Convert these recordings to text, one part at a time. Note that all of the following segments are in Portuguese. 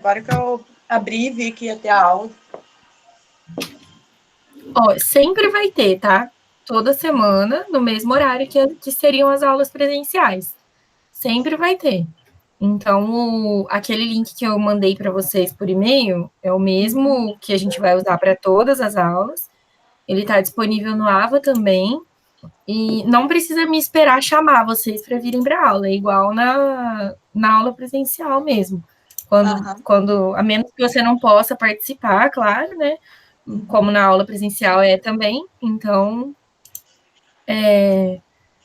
Agora que eu abri e vi que ia ter a aula. Ó, sempre vai ter, tá? Toda semana, no mesmo horário que seriam as aulas presenciais. Sempre vai ter. Então, aquele link que eu mandei para vocês por e-mail é o mesmo que a gente vai usar para todas as aulas. Ele está disponível no Ava também. E não precisa me esperar chamar vocês para virem para aula. É igual na aula presencial mesmo. Quando, a menos que você não possa participar, claro, né? Como na aula presencial é também. Então,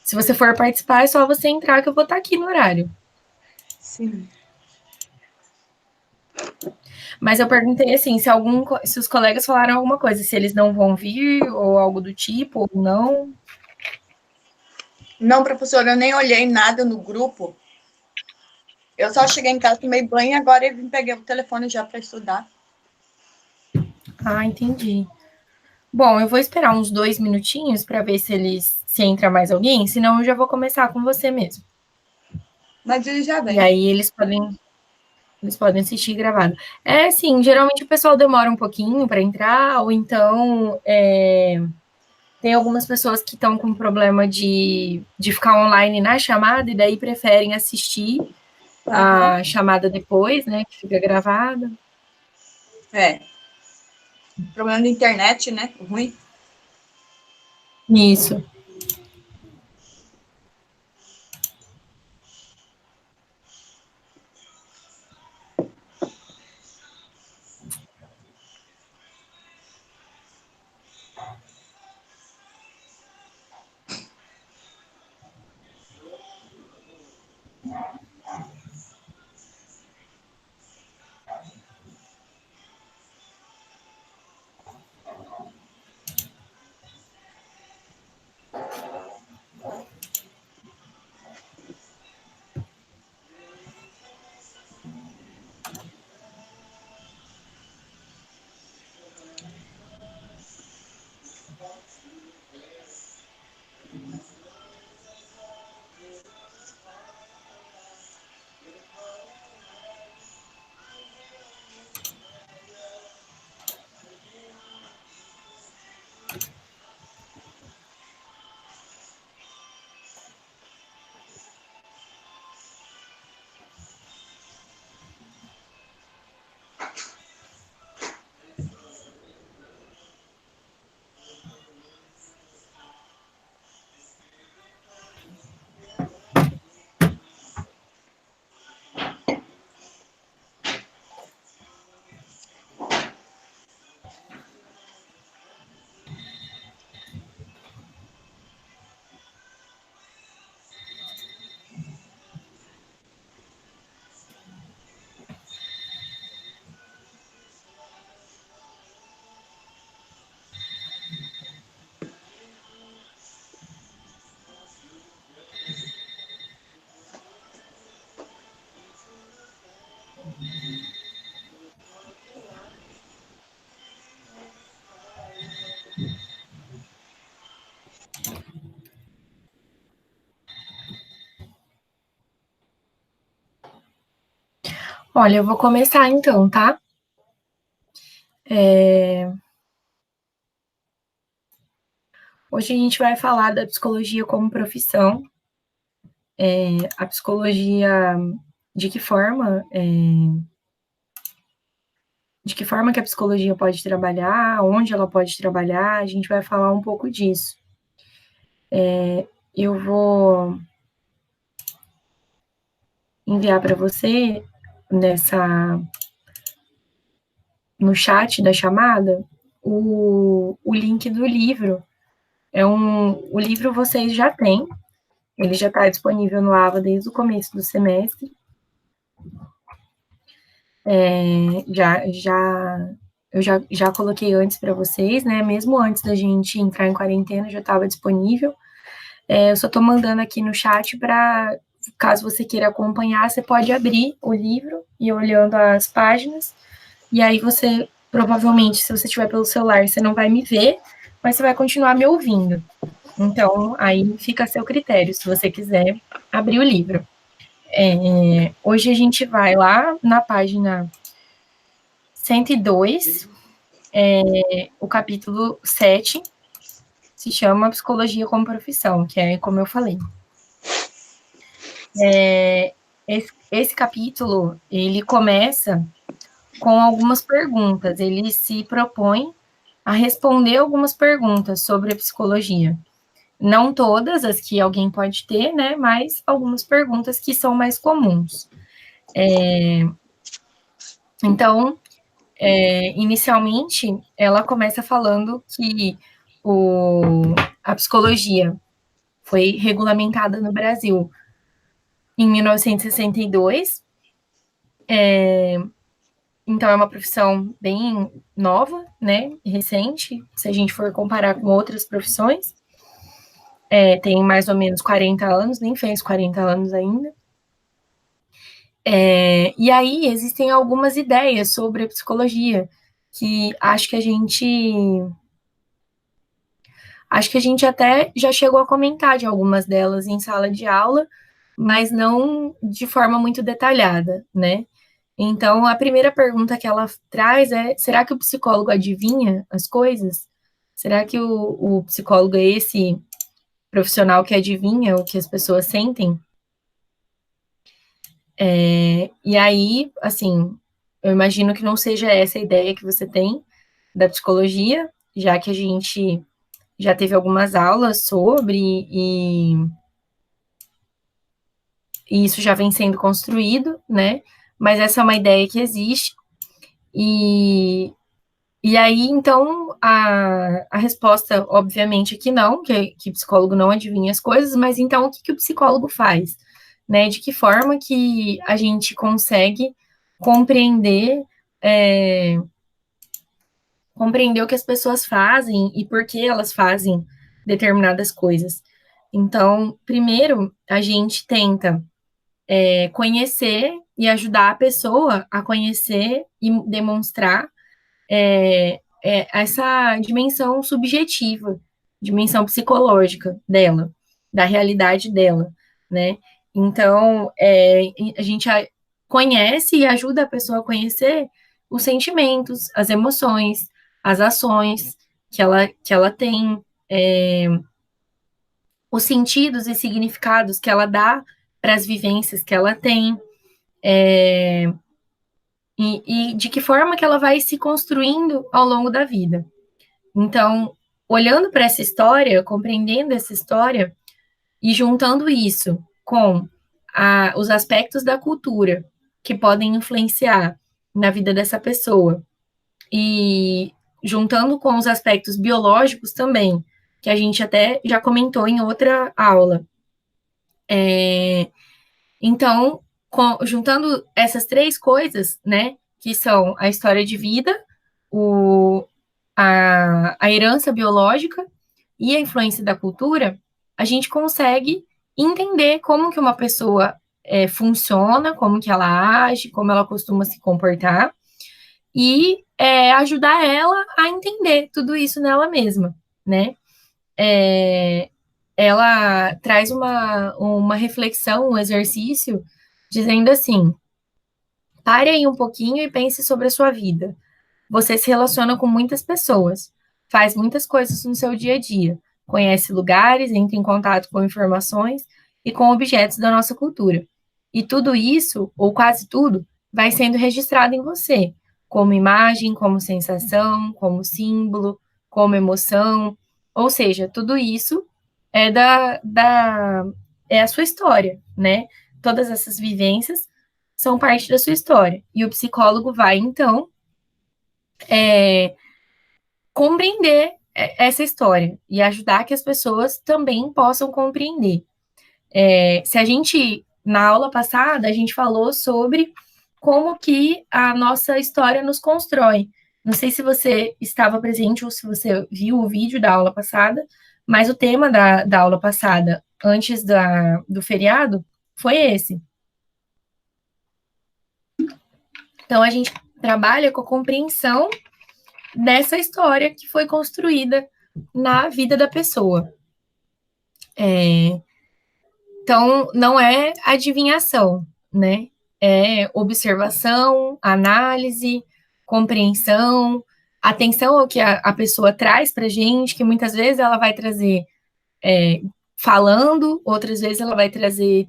se você for participar, é só você entrar que eu vou estar aqui no horário. Sim. Mas eu perguntei assim, se os colegas falaram alguma coisa, se eles não vão vir, ou algo do tipo, ou não. Não, professora, eu nem olhei nada no grupo. Eu só cheguei em casa, tomei banho e agora eu vim pegar o telefone já para estudar. Ah, entendi. Bom, eu vou esperar uns 2 minutinhos para ver se entra mais alguém, senão eu já vou começar com você mesmo. Mas ele já E vem. aí eles podem assistir gravado. É, sim, geralmente o pessoal demora um pouquinho para entrar, ou então tem algumas pessoas que estão com problema de ficar online na chamada e daí preferem assistir a chamada depois, né, que fica gravada. É. Problema da internet, né? Ruim. Isso. Olha, eu vou começar então, tá? Hoje a gente vai falar da psicologia como profissão, a psicologia, de que forma, de que forma que a psicologia pode trabalhar, onde ela pode trabalhar, a gente vai falar um pouco disso. Eu vou enviar para você no chat da chamada o link do livro. O livro vocês já têm, ele já está disponível no AVA desde o começo do semestre. Eu já coloquei antes para vocês, né? Mesmo antes da gente entrar em quarentena, já estava disponível. Eu só estou mandando aqui no chat para, caso você queira acompanhar, você pode abrir o livro e ir olhando as páginas. E aí você, provavelmente, se você estiver pelo celular, você não vai me ver, mas você vai continuar me ouvindo. Então, aí fica a seu critério, se você quiser abrir o livro. Hoje a gente vai lá na página 102, o capítulo 7, se chama Psicologia como Profissão, que é como eu falei. Esse capítulo, ele começa com algumas perguntas, ele se propõe a responder algumas perguntas sobre a psicologia. Não todas as que alguém pode ter, né, mas algumas perguntas que são mais comuns. Então, inicialmente, ela começa falando que a psicologia foi regulamentada no Brasil em 1962. Então, é uma profissão bem nova, né, recente, se a gente for comparar com outras profissões. Tem mais ou menos 40 anos, nem fez 40 anos ainda. E aí, existem algumas ideias sobre a psicologia que acho que a gente até já chegou a comentar de algumas delas em sala de aula, mas não de forma muito detalhada, né? Então, a primeira pergunta que ela traz é: será que o psicólogo adivinha as coisas? Será que o psicólogo é esse profissional que adivinha o que as pessoas sentem? E aí, assim, eu imagino que não seja essa a ideia que você tem da psicologia, já que a gente já teve algumas aulas sobre e isso já vem sendo construído, né? Mas essa é uma ideia que existe. E aí, então, a resposta, obviamente, é que não, que psicólogo não adivinha as coisas, mas então o que o psicólogo faz? Né? De que forma que a gente consegue compreender, é, compreender o que as pessoas fazem e por que elas fazem determinadas coisas. Então, primeiro, a gente tenta conhecer e ajudar a pessoa a conhecer e demonstrar essa dimensão subjetiva, dimensão psicológica dela, da realidade dela, né? Então, a gente conhece e ajuda a pessoa a conhecer os sentimentos, as emoções, as ações que ela tem, os sentidos e significados que ela dá para as vivências que ela tem, e de que forma que ela vai se construindo ao longo da vida. Então, olhando para essa história, compreendendo essa história e juntando isso com os aspectos da cultura que podem influenciar na vida dessa pessoa e juntando com os aspectos biológicos também, que a gente até já comentou em outra aula. Então, juntando essas três coisas, né, que são a história de vida, o, a herança biológica e a influência da cultura, a gente consegue entender como que uma pessoa funciona, como que ela age, como ela costuma se comportar, e ajudar ela a entender tudo isso nela mesma, né? Ela traz uma reflexão, um exercício, dizendo assim: pare aí um pouquinho e pense sobre a sua vida. Você se relaciona com muitas pessoas, faz muitas coisas no seu dia a dia, conhece lugares, entra em contato com informações e com objetos da nossa cultura. E tudo isso, ou quase tudo, vai sendo registrado em você, como imagem, como sensação, como símbolo, como emoção. Ou seja, tudo isso é a sua história, né? Todas essas vivências são parte da sua história. E o psicólogo vai, então, compreender essa história e ajudar que as pessoas também possam compreender. Se a gente, na aula passada, a gente falou sobre como que a nossa história nos constrói. Não sei se você estava presente ou se você viu o vídeo da aula passada, mas o tema da aula passada, antes do feriado, foi esse. Então, a gente trabalha com a compreensão dessa história que foi construída na vida da pessoa. Então, não é adivinhação, né? É observação, análise, compreensão, atenção ao que a pessoa traz para a gente, que muitas vezes ela vai trazer falando, outras vezes ela vai trazer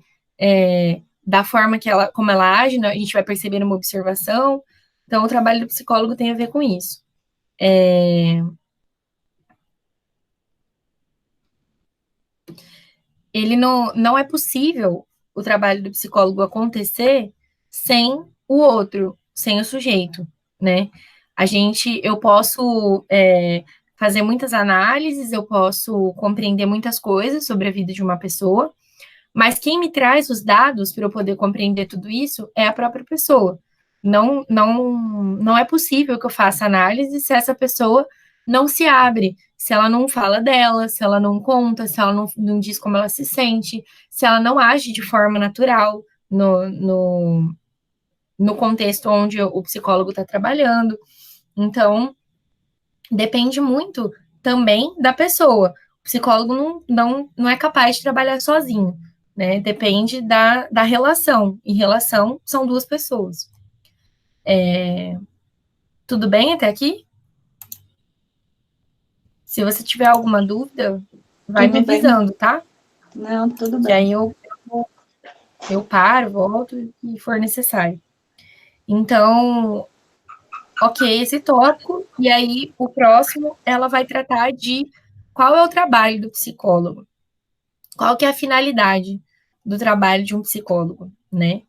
da forma como ela age, né? A gente vai perceber uma observação. Então, o trabalho do psicólogo tem a ver com isso. Ele não é possível o trabalho do psicólogo acontecer sem o outro, sem o sujeito, né? Eu posso fazer muitas análises, eu posso compreender muitas coisas sobre a vida de uma pessoa, mas quem me traz os dados para eu poder compreender tudo isso é a própria pessoa. Não é possível que eu faça análise se essa pessoa não se abre, se ela não fala dela, se ela não conta, se ela não diz como ela se sente, se ela não age de forma natural no contexto onde o psicólogo está trabalhando. Então, depende muito também da pessoa. O psicólogo não é capaz de trabalhar sozinho, né? Depende da relação. E relação são duas pessoas. Tudo bem até aqui? Se você tiver alguma dúvida, vai me avisando, tá? Não, tudo Que bem. aí eu paro, volto e for necessário. Então, ok, esse tópico. E aí, o próximo, ela vai tratar de qual é o trabalho do psicólogo. Qual que é a finalidade do trabalho de um psicólogo, né?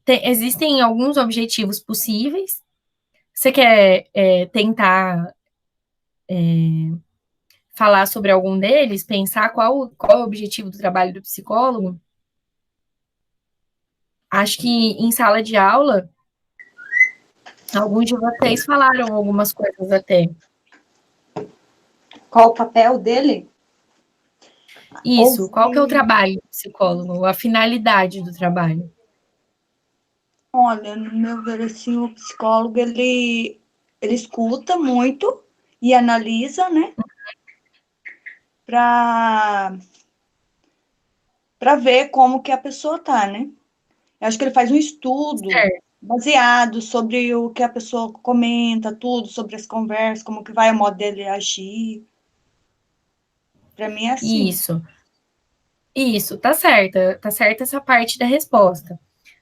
Existem alguns objetivos possíveis. Você quer tentar falar sobre algum deles? Pensar qual é o objetivo do trabalho do psicólogo? Acho que em sala de aula, alguns de vocês falaram algumas coisas até. Qual o papel dele? Isso, qual que é o trabalho do psicólogo, a finalidade do trabalho? Olha, no meu ver, assim, o psicólogo, ele escuta muito e analisa, né? Para ver como que a pessoa tá, né? Eu acho que ele faz um estudo Certo. baseado sobre o que a pessoa comenta, tudo, sobre as conversas, como que vai o modo dele agir. Para mim é assim. Isso, tá certa essa parte da resposta.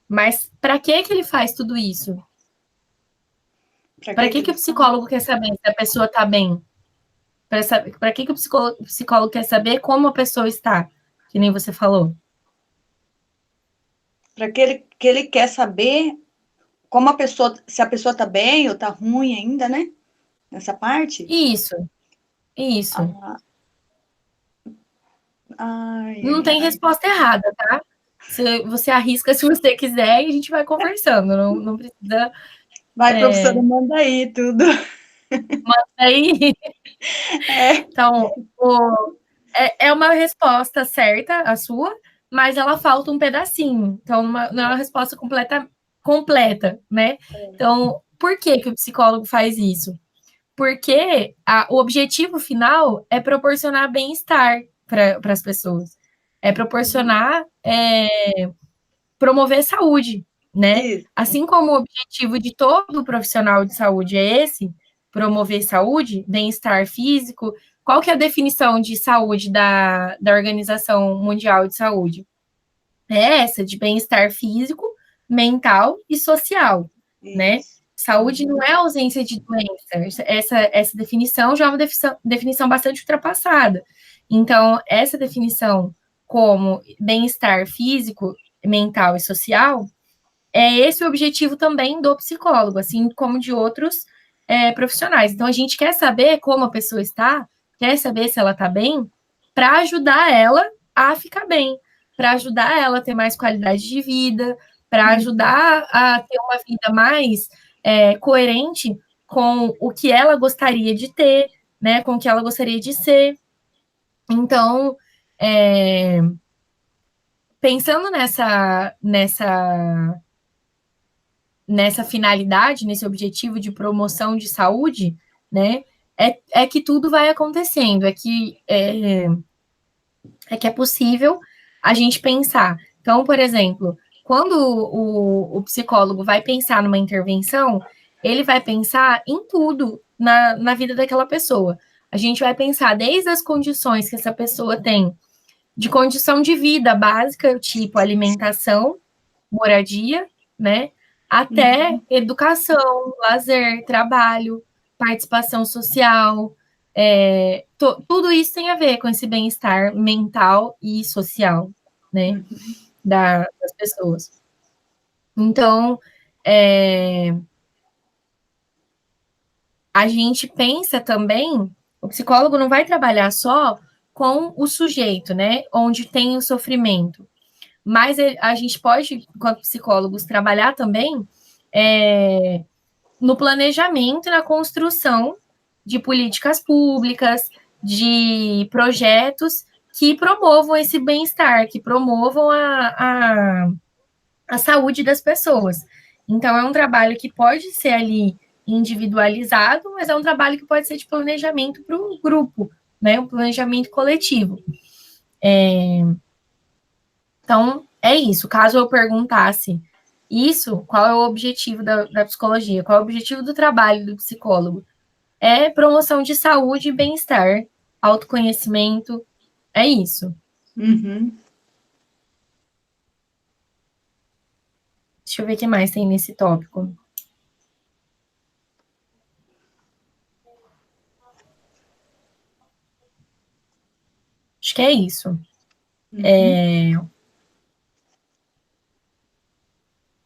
Mas para que ele faz tudo isso? Para Para que que ele o psicólogo quer saber se a pessoa está bem? Para que o psicólogo quer saber como a pessoa está? Que nem você falou. Para que ele quer saber como a pessoa, se a pessoa tá bem ou tá ruim ainda, né? Nessa parte. Isso, isso. Ah, ai, Não ai, tem ai. resposta errada, tá? Você arrisca se você quiser e a gente vai conversando. Não precisa. Vai, professora, manda aí tudo. Aí, É. então, é uma resposta certa, a sua, mas ela falta um pedacinho. Então, não é uma resposta completa, né? Então, por que o psicólogo faz isso? Porque o objetivo final é proporcionar bem-estar para as pessoas. É proporcionar, promover saúde, né? Isso. Assim como o objetivo de todo profissional de saúde é esse, promover saúde, bem-estar físico, qual que é a definição de saúde da Organização Mundial de Saúde? É essa, de bem-estar físico, mental e social, né? Isso. Saúde não é ausência de doença. Essa definição já é uma definição bastante ultrapassada. Então, essa definição como bem-estar físico, mental e social é esse o objetivo também do psicólogo, assim como de outros profissionais. Então, a gente quer saber como a pessoa está, quer saber se ela está bem, para ajudar ela a ficar bem, para ajudar ela a ter mais qualidade de vida, para ajudar a ter uma vida mais coerente com o que ela gostaria de ter, né, com o que ela gostaria de ser. Então, pensando nessa finalidade, nesse objetivo de promoção de saúde, né, é que tudo vai acontecendo, é que é possível a gente pensar. Então, por exemplo, quando o psicólogo vai pensar numa intervenção, ele vai pensar em tudo na vida daquela pessoa. A gente vai pensar desde as condições que essa pessoa tem, de condição de vida básica, tipo alimentação, moradia, né? Até educação, lazer, trabalho, participação social. Tudo isso tem a ver com esse bem-estar mental e social, né? Das pessoas. Então, a gente pensa também, o psicólogo não vai trabalhar só com o sujeito, né? Onde tem o sofrimento. Mas a gente pode, enquanto psicólogos, trabalhar também no planejamento e na construção de políticas públicas, de projetos que promovam esse bem-estar, que promovam a saúde das pessoas. Então, é um trabalho que pode ser ali individualizado, mas é um trabalho que pode ser de planejamento para o grupo, né? Um planejamento coletivo. Então, é isso. Caso eu perguntasse isso, qual é o objetivo da psicologia? Qual é o objetivo do trabalho do psicólogo? É promoção de saúde e bem-estar, autoconhecimento, é isso. Uhum. Deixa eu ver o que mais tem nesse tópico. Acho que é isso.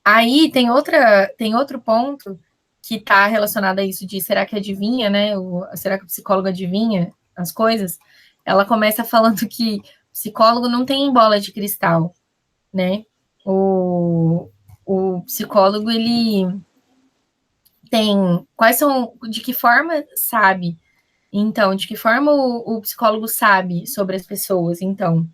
Aí tem outro ponto que está relacionado a isso de será que adivinha, né? Será que o psicólogo adivinha as coisas? Ela começa falando que o psicólogo não tem bola de cristal, né? O psicólogo, ele tem... De que forma sabe? Então, de que forma o psicólogo sabe sobre as pessoas? Então,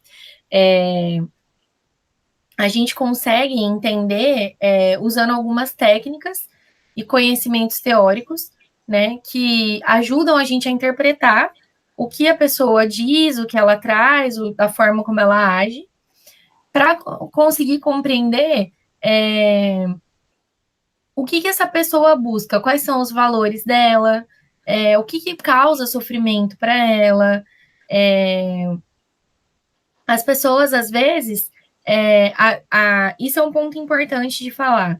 a gente consegue entender usando algumas técnicas e conhecimentos teóricos, né, que ajudam a gente a interpretar o que a pessoa diz, o que ela traz, a forma como ela age, para conseguir compreender o que essa pessoa busca, quais são os valores dela, o que causa sofrimento para ela. As pessoas, às vezes, isso é um ponto importante de falar.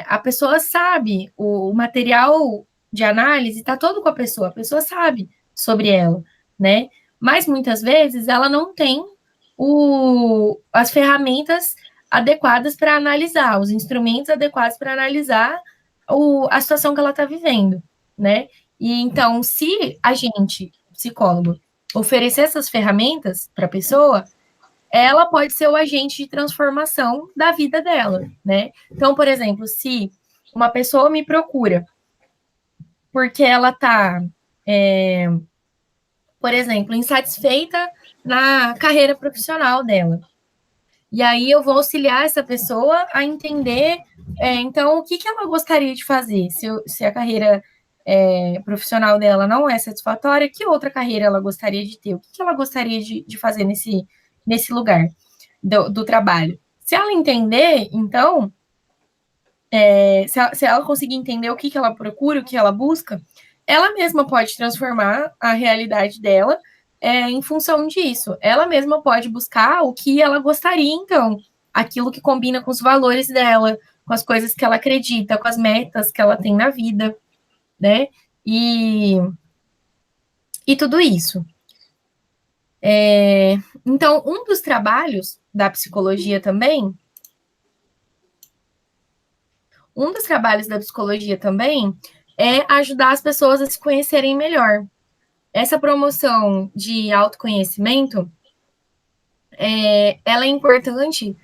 A pessoa sabe, o material de análise está todo com a pessoa sabe sobre ela, né? Mas muitas vezes ela não tem as ferramentas adequadas para analisar, os instrumentos adequados para analisar a situação que ela está vivendo, né? E então, se a gente, psicólogo, oferecer essas ferramentas para a pessoa, ela pode ser o agente de transformação da vida dela, né? Então, por exemplo, se uma pessoa me procura porque ela está, por exemplo, insatisfeita na carreira profissional dela, e aí eu vou auxiliar essa pessoa a entender, então, o que ela gostaria de fazer, se a carreira profissional dela não é satisfatória, que outra carreira ela gostaria de ter? O que ela gostaria de fazer nesse lugar do trabalho? Se ela entender, então, se ela conseguir entender o que ela procura, o que ela busca, ela mesma pode transformar a realidade dela em função disso. Ela mesma pode buscar o que ela gostaria, então, aquilo que combina com os valores dela, com as coisas que ela acredita, com as metas que ela tem na vida, né? E tudo isso. Então, um dos trabalhos da psicologia também é ajudar as pessoas a se conhecerem melhor. Essa promoção de autoconhecimento, ela é importante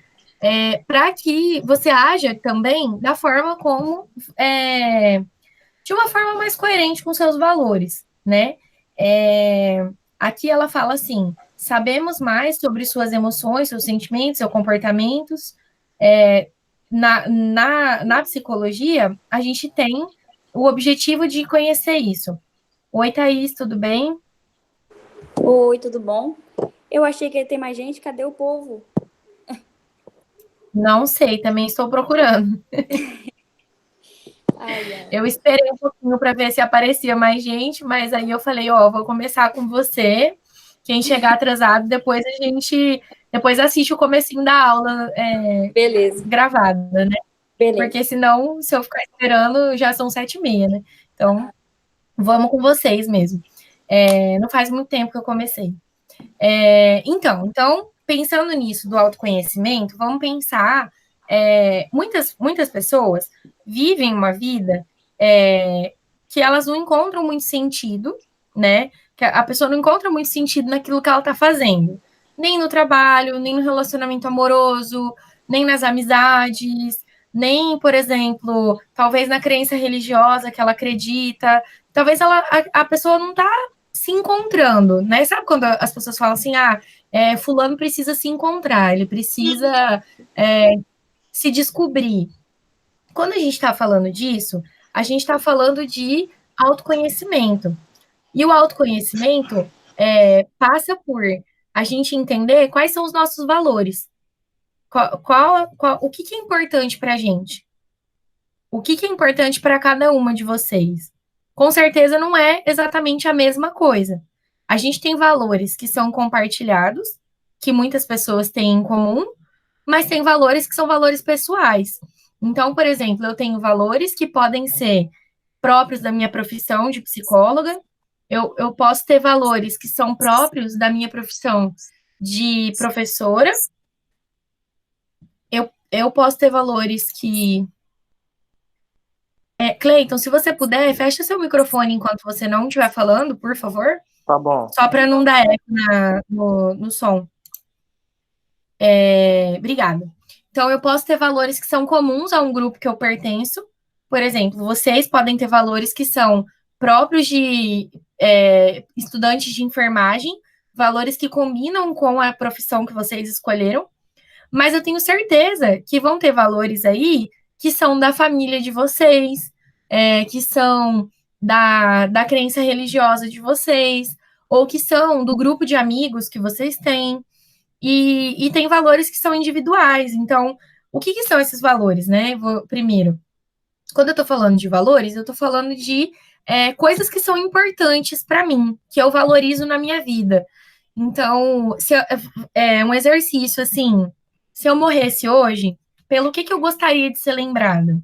para que você haja também da forma como de uma forma mais coerente com seus valores, né? Aqui ela fala assim: sabemos mais sobre suas emoções, seus sentimentos, seus comportamentos. Na psicologia, a gente tem o objetivo de conhecer isso. Oi, Thaís, tudo bem? Oi, tudo bom? Eu achei que ia ter mais gente, cadê o povo? Não sei, também estou procurando. Eu esperei um pouquinho para ver se aparecia mais gente, mas aí eu falei, ó, vou começar com você. Quem chegar atrasado, depois a gente depois assiste o comecinho da aula Beleza. gravada, né? Beleza. Porque senão, se eu ficar esperando, já são 7h30, né? Então, vamos com vocês mesmo. Não faz muito tempo que eu comecei. Então, pensando nisso do autoconhecimento, vamos pensar, muitas pessoas vivem uma vida que elas não encontram muito sentido, né? Que a pessoa não encontra muito sentido naquilo que ela está fazendo. Nem no trabalho, nem no relacionamento amoroso, nem nas amizades, nem, por exemplo, talvez na crença religiosa que ela acredita. Talvez a pessoa não está se encontrando, né? Sabe quando as pessoas falam assim, fulano precisa se encontrar, ele precisa se descobrir. Quando a gente está falando disso, a gente está falando de autoconhecimento. E o autoconhecimento passa por a gente entender quais são os nossos valores. O que é importante para a gente? O que é importante para cada uma de vocês? Com certeza não é exatamente a mesma coisa. A gente tem valores que são compartilhados, que muitas pessoas têm em comum, mas tem valores que são valores pessoais. Então, por exemplo, eu tenho valores que podem ser próprios da minha profissão de psicóloga, eu posso ter valores que são próprios da minha profissão de professora, eu posso ter valores que Cleiton, se você puder, fecha seu microfone enquanto você não estiver falando, por favor. Tá bom. Só para não dar eco no som. Obrigada. Então, eu posso ter valores que são comuns a um grupo que eu pertenço. Por exemplo, vocês podem ter valores que são próprios de estudantes de enfermagem, valores que combinam com a profissão que vocês escolheram. Mas eu tenho certeza que vão ter valores aí que são da família de vocês, que são da crença religiosa de vocês, ou que são do grupo de amigos que vocês têm, e tem valores que são individuais. Então, o que são esses valores, né? Primeiro, quando eu estou falando de valores, eu estou falando de coisas que são importantes para mim, que eu valorizo na minha vida. Então, um exercício assim, se eu morresse hoje, pelo que eu gostaria de ser lembrada?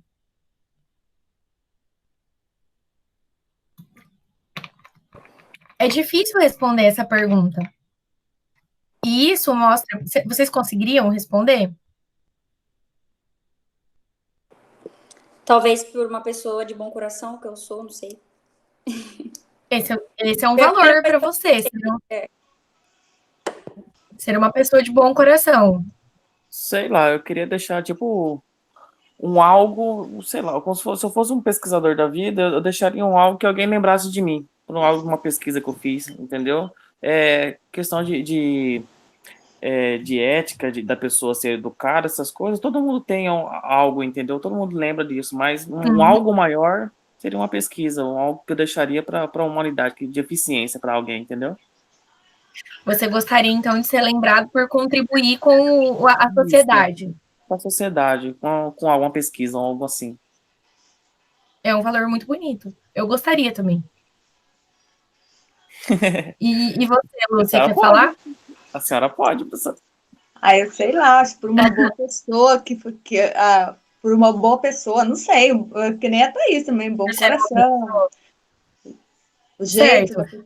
É difícil responder essa pergunta. E isso mostra... Vocês conseguiriam responder? Talvez por uma pessoa de bom coração, que eu sou, não sei. Esse é um valor para você. Ser uma pessoa de bom coração. Sei lá, eu queria deixar, tipo, um algo, sei lá, como se eu fosse um pesquisador da vida, eu deixaria um algo que alguém lembrasse de mim, por uma pesquisa que eu fiz, entendeu? Questão de ética, da pessoa ser educada, essas coisas, todo mundo tem algo, entendeu? Todo mundo lembra disso, mas algo maior seria uma pesquisa, algo que eu deixaria para a humanidade, de eficiência para alguém, entendeu? Você gostaria, então, de ser lembrado por contribuir com a sociedade? Com a sociedade, com alguma pesquisa, algo assim. É um valor muito bonito. Eu gostaria também. E você, Lu, você quer falar? A senhora pode, professor. Eu sei lá, acho por uma boa pessoa, por uma boa pessoa, não sei, que nem a Thaís também, bom coração. O jeito. Certo.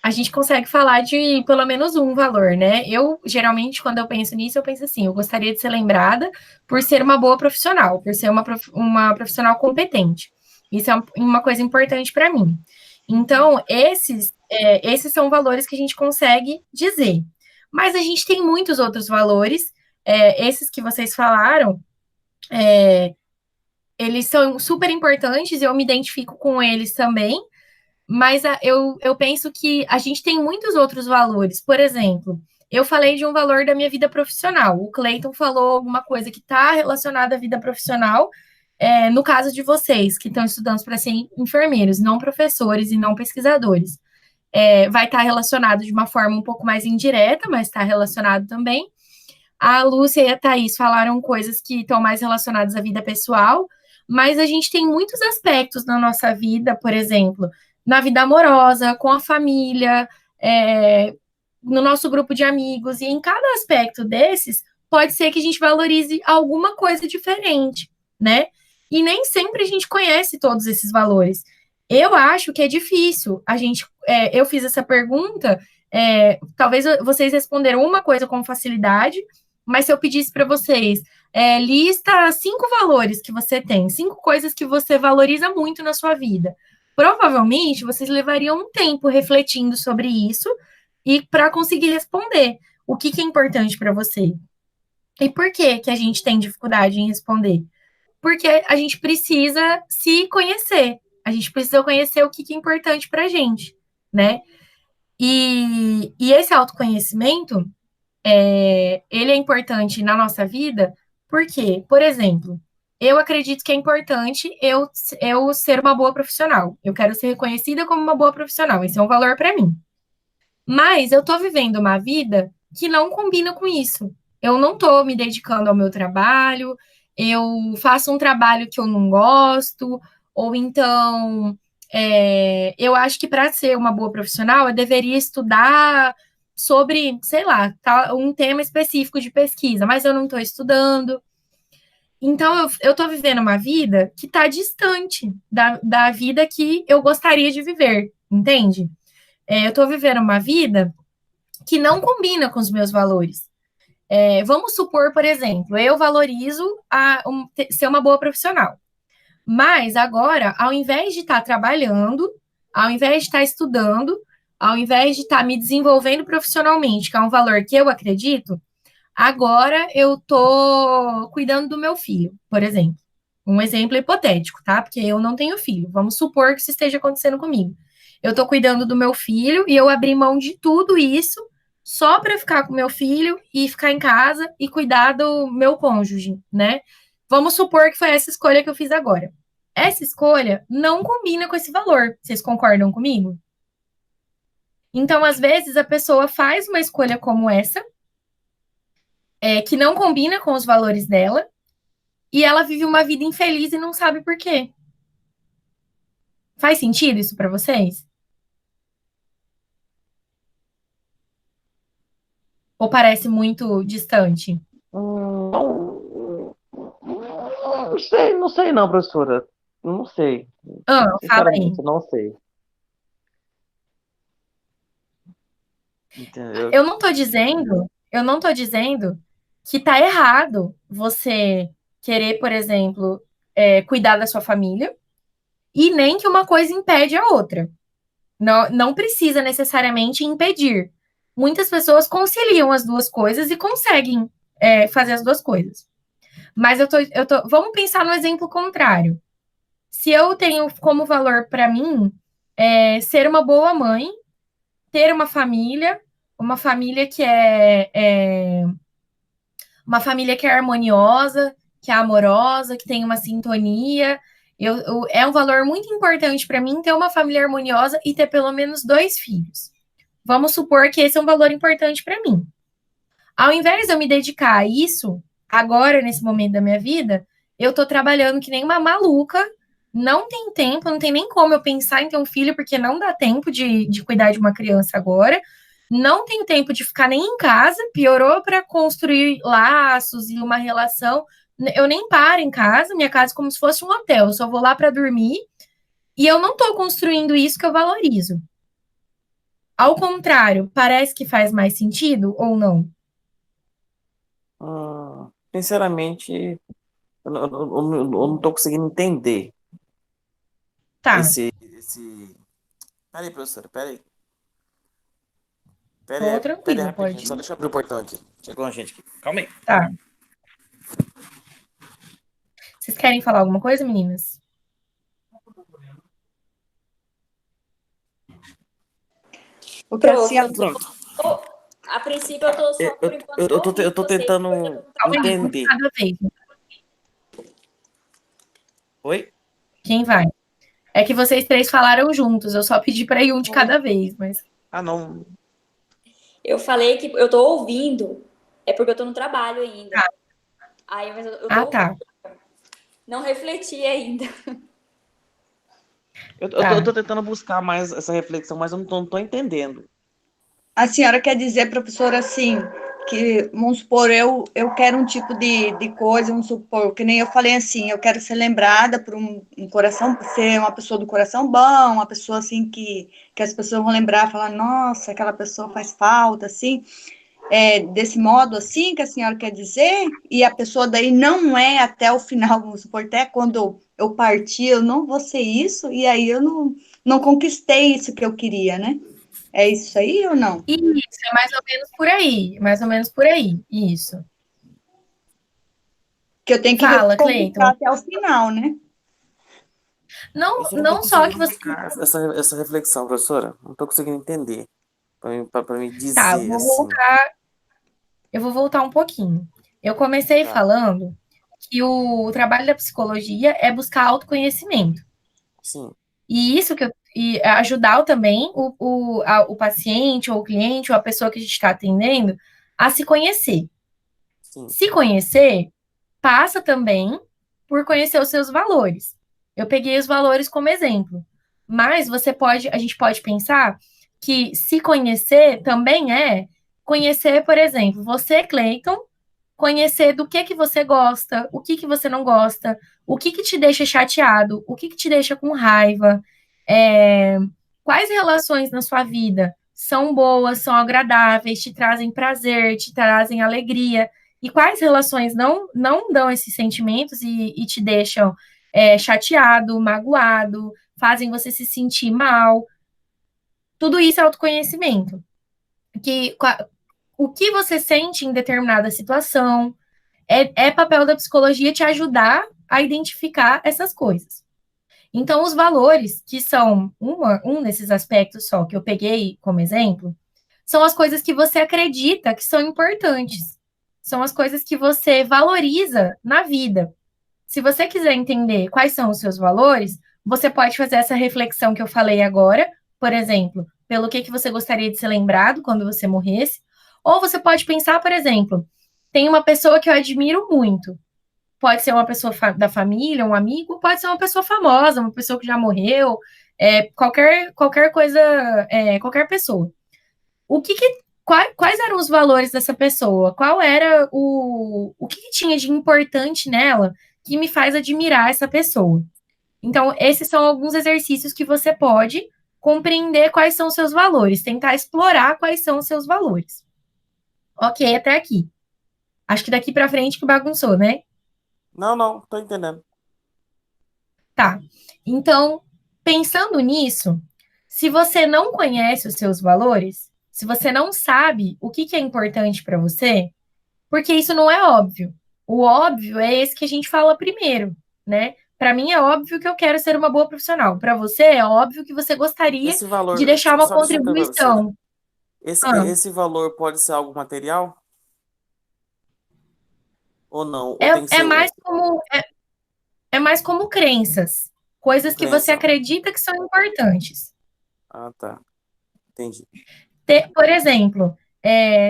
A gente consegue falar de pelo menos um valor, né? Eu, geralmente, quando eu penso nisso, eu penso assim, eu gostaria de ser lembrada por ser uma boa profissional, por ser uma profissional competente. Isso é uma coisa importante para mim. Então, esses são valores que a gente consegue dizer. Mas a gente tem muitos outros valores, esses que vocês falaram, eles são super importantes, eu me identifico com eles também, mas eu penso que a gente tem muitos outros valores. Por exemplo, eu falei de um valor da minha vida profissional, o Cleiton falou alguma coisa que está relacionada à vida profissional, no caso de vocês, que estão estudando para ser enfermeiros, não professores e não pesquisadores. Vai estar relacionado de uma forma um pouco mais indireta, mas está relacionado também A Lúcia e a Thaís falaram coisas que estão mais relacionadas à vida pessoal, mas a gente tem muitos aspectos na nossa vida, por exemplo, na vida amorosa, com a família, no nosso grupo de amigos, e em cada aspecto desses, pode ser que a gente valorize alguma coisa diferente, né? E nem sempre a gente conhece todos esses valores. Eu acho que é difícil. Eu fiz essa pergunta, talvez vocês responderam uma coisa com facilidade, mas se eu pedisse para vocês, lista 5 valores que você tem, 5 coisas que você valoriza muito na sua vida. Provavelmente vocês levariam um tempo refletindo sobre isso e para conseguir responder o que é importante para você. E por que a gente tem dificuldade em responder? Porque a gente precisa se conhecer. A gente precisa conhecer o que é importante para a gente, né? E esse autoconhecimento, ele é importante na nossa vida porque, por exemplo, eu acredito que é importante eu ser uma boa profissional. Eu quero ser reconhecida como uma boa profissional. Esse é um valor para mim. Mas eu estou vivendo uma vida que não combina com isso. Eu não estou me dedicando ao meu trabalho, eu faço um trabalho que eu não gosto, ou então eu acho que para ser uma boa profissional eu deveria estudar sobre, sei lá, um tema específico de pesquisa, mas eu não estou estudando. Então eu estou vivendo uma vida que está distante da vida que eu gostaria de viver, entende? Eu estou vivendo uma vida que não combina com os meus valores. Vamos supor, por exemplo, eu valorizo ser uma boa profissional. Mas agora, ao invés de estar trabalhando, ao invés de estar estudando, ao invés de estar me desenvolvendo profissionalmente, que é um valor que eu acredito, agora eu estou cuidando do meu filho, por exemplo. Um exemplo hipotético, tá? Porque eu não tenho filho. Vamos supor que isso esteja acontecendo comigo. Eu estou cuidando do meu filho e eu abri mão de tudo isso só para ficar com meu filho e ficar em casa e cuidar do meu cônjuge, né? Vamos supor que foi essa escolha que eu fiz agora. Essa escolha não combina com esse valor. Vocês concordam comigo? Então, às vezes, a pessoa faz uma escolha como essa, que não combina com os valores dela, e ela vive uma vida infeliz e não sabe por quê. Faz sentido isso para vocês? Ou parece muito distante? Não sei não, professora. Não sei. Fala aí. Sinceramente, não sei. Entendeu? Eu não tô dizendo que tá errado você querer, por exemplo, cuidar da sua família, e nem que uma coisa impede a outra. Não precisa necessariamente impedir. Muitas pessoas conciliam as duas coisas e conseguem fazer as duas coisas. Mas vamos pensar no exemplo contrário. Se eu tenho como valor para mim ser uma boa mãe, ter uma família que uma família que é harmoniosa, que é amorosa, que tem uma sintonia. É um valor muito importante para mim ter uma família harmoniosa e ter pelo menos 2 filhos. Vamos supor que esse é um valor importante para mim. Ao invés de eu me dedicar a isso, agora, nesse momento da minha vida, eu tô trabalhando que nem uma maluca, não tem tempo, não tem nem como eu pensar em ter um filho, porque não dá tempo de cuidar de uma criança agora, não tenho tempo de ficar nem em casa, piorou para construir laços e uma relação. Eu nem paro em casa, minha casa é como se fosse um hotel, eu só vou lá para dormir, e eu não tô construindo isso que eu valorizo. Ao contrário, parece que faz mais sentido ou não? Sinceramente, eu não tô conseguindo entender. Tá. Peraí, professora, peraí. Tô tranquilo, rapidinho, pode. só deixa eu abrir o portão aqui. Chegou uma gente aqui. Calma aí. Tá. Vocês querem falar alguma coisa, meninas? Pronto. A princípio, eu tô só por enquanto. Eu tô tentando entender. Cada vez. Oi? Quem vai? É que vocês 3 falaram juntos, eu só pedi para ir um de cada vez, mas... Não. Eu falei que eu tô ouvindo É porque eu tô no trabalho ainda. Tá. Aí, mas eu Ah, tá. não refleti ainda. Eu tô tentando buscar mais essa reflexão, mas eu não tô entendendo. A senhora quer dizer, professora, assim, que, vamos supor, eu quero um tipo de coisa, vamos supor, que nem eu falei assim, eu quero ser lembrada por um coração, ser uma pessoa do coração bom, uma pessoa, assim, que as pessoas vão lembrar, falar, nossa, aquela pessoa faz falta, assim, desse modo, assim, que a senhora quer dizer, e a pessoa daí não é até o final, vamos supor, até quando eu partir, eu não vou ser isso, e aí eu não conquistei isso que eu queria, né? É isso aí ou não? Isso, é mais ou menos por aí. Mais ou menos por aí. Isso. Que eu tenho que Fala, conquistar Cleiton. até o final, né? Não, Eu só não tô não só que conseguindo você. buscar essa reflexão, professora. Não tô conseguindo entender. Pra me Tá, dizer, assim. eu vou voltar um pouquinho. Eu comecei Tá, falando que o trabalho da psicologia é buscar autoconhecimento. sim, E isso e ajudar também o paciente, ou o cliente, ou a pessoa que a gente está atendendo a se conhecer. sim. Se conhecer, passa também por conhecer os seus valores. Eu peguei os valores como exemplo, mas a gente pode pensar que se conhecer também é conhecer, por exemplo, você, Cleiton, conhecer do que você gosta, o que você não gosta, o que te deixa chateado, o que te deixa com raiva, é, quais relações na sua vida são boas, são agradáveis, te trazem prazer, te trazem alegria, e quais relações não dão esses sentimentos e te deixam chateado, magoado, fazem você se sentir mal. Tudo isso é autoconhecimento. Que, o que você sente em determinada situação, é papel da psicologia te ajudar a identificar essas coisas. Então, os valores, que são um desses aspectos só que eu peguei como exemplo, são as coisas que você acredita que são importantes. São as coisas que você valoriza na vida. Se você quiser entender quais são os seus valores, você pode fazer essa reflexão que eu falei agora, por exemplo, pelo que você gostaria de ser lembrado quando você morresse, ou você pode pensar, por exemplo, tem uma pessoa que eu admiro muito. Pode ser uma pessoa da família, um amigo, pode ser uma pessoa famosa, uma pessoa que já morreu, qualquer coisa, qualquer pessoa. Quais eram os valores dessa pessoa? Qual era o que tinha de importante nela que me faz admirar essa pessoa? Então, esses são alguns exercícios que você pode compreender quais são os seus valores, tentar explorar quais são os seus valores. Ok, até aqui. Acho que daqui para frente que bagunçou, né? Não, tô entendendo. Tá. Então, pensando nisso, se você não conhece os seus valores, se você não sabe o que é importante para você, porque isso não é óbvio. O óbvio é esse que a gente fala primeiro, né? Para mim é óbvio que eu quero ser uma boa profissional. Para você é óbvio que você gostaria Esse de valor, deixar uma só deixa eu entender, professora. contribuição. Ah, Esse valor pode ser algo material? Ou não? Ou tem que é ser mais como crenças, coisas que você crença? acredita que são importantes. Ah, tá. Entendi. Por exemplo,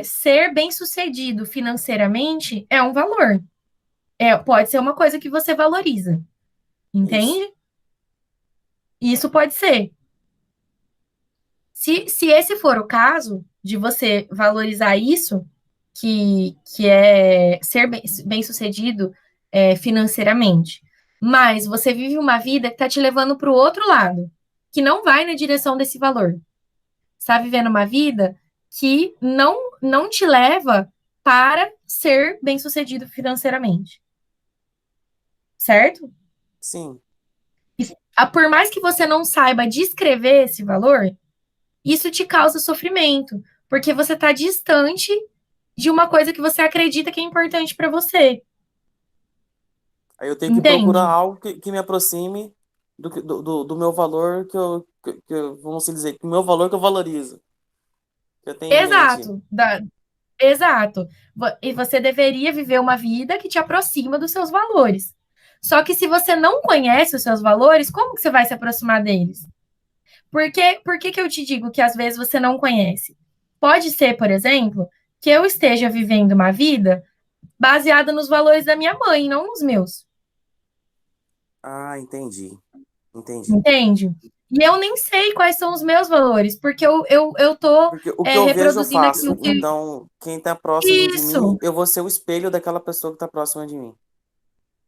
ser bem-sucedido financeiramente é um valor. Pode ser uma coisa que você valoriza, Isso. entende? Isso pode ser. Se esse for o caso, de você valorizar isso, que é ser bem-sucedido financeiramente, mas você vive uma vida que está te levando para o outro lado, que não vai na direção desse valor. Está vivendo uma vida que não te leva para ser bem-sucedido financeiramente. Certo? Sim. Por mais que você não saiba descrever esse valor, isso te causa sofrimento, porque você está distante de uma coisa que você acredita que é importante para você. Aí eu tenho que procurar Entende? algo que me aproxime do meu valor vamos dizer, que o meu valor que eu valorizo. Que eu tenho em mente. Exato. Exato. E você deveria viver uma vida que te aproxima dos seus valores. Só que se você não conhece os seus valores, como que você vai se aproximar deles? Por que que eu te digo que às vezes você não conhece? Pode ser, por exemplo, que eu esteja vivendo uma vida baseada nos valores da minha mãe, não nos meus. Ah, entendi. Entende? E eu nem sei quais são os meus valores, porque eu tô Porque o que eu vejo, eu reproduzindo faço. aquilo que... Então, quem tá próximo de mim, Isso, eu vou ser o espelho daquela pessoa que tá próxima de mim.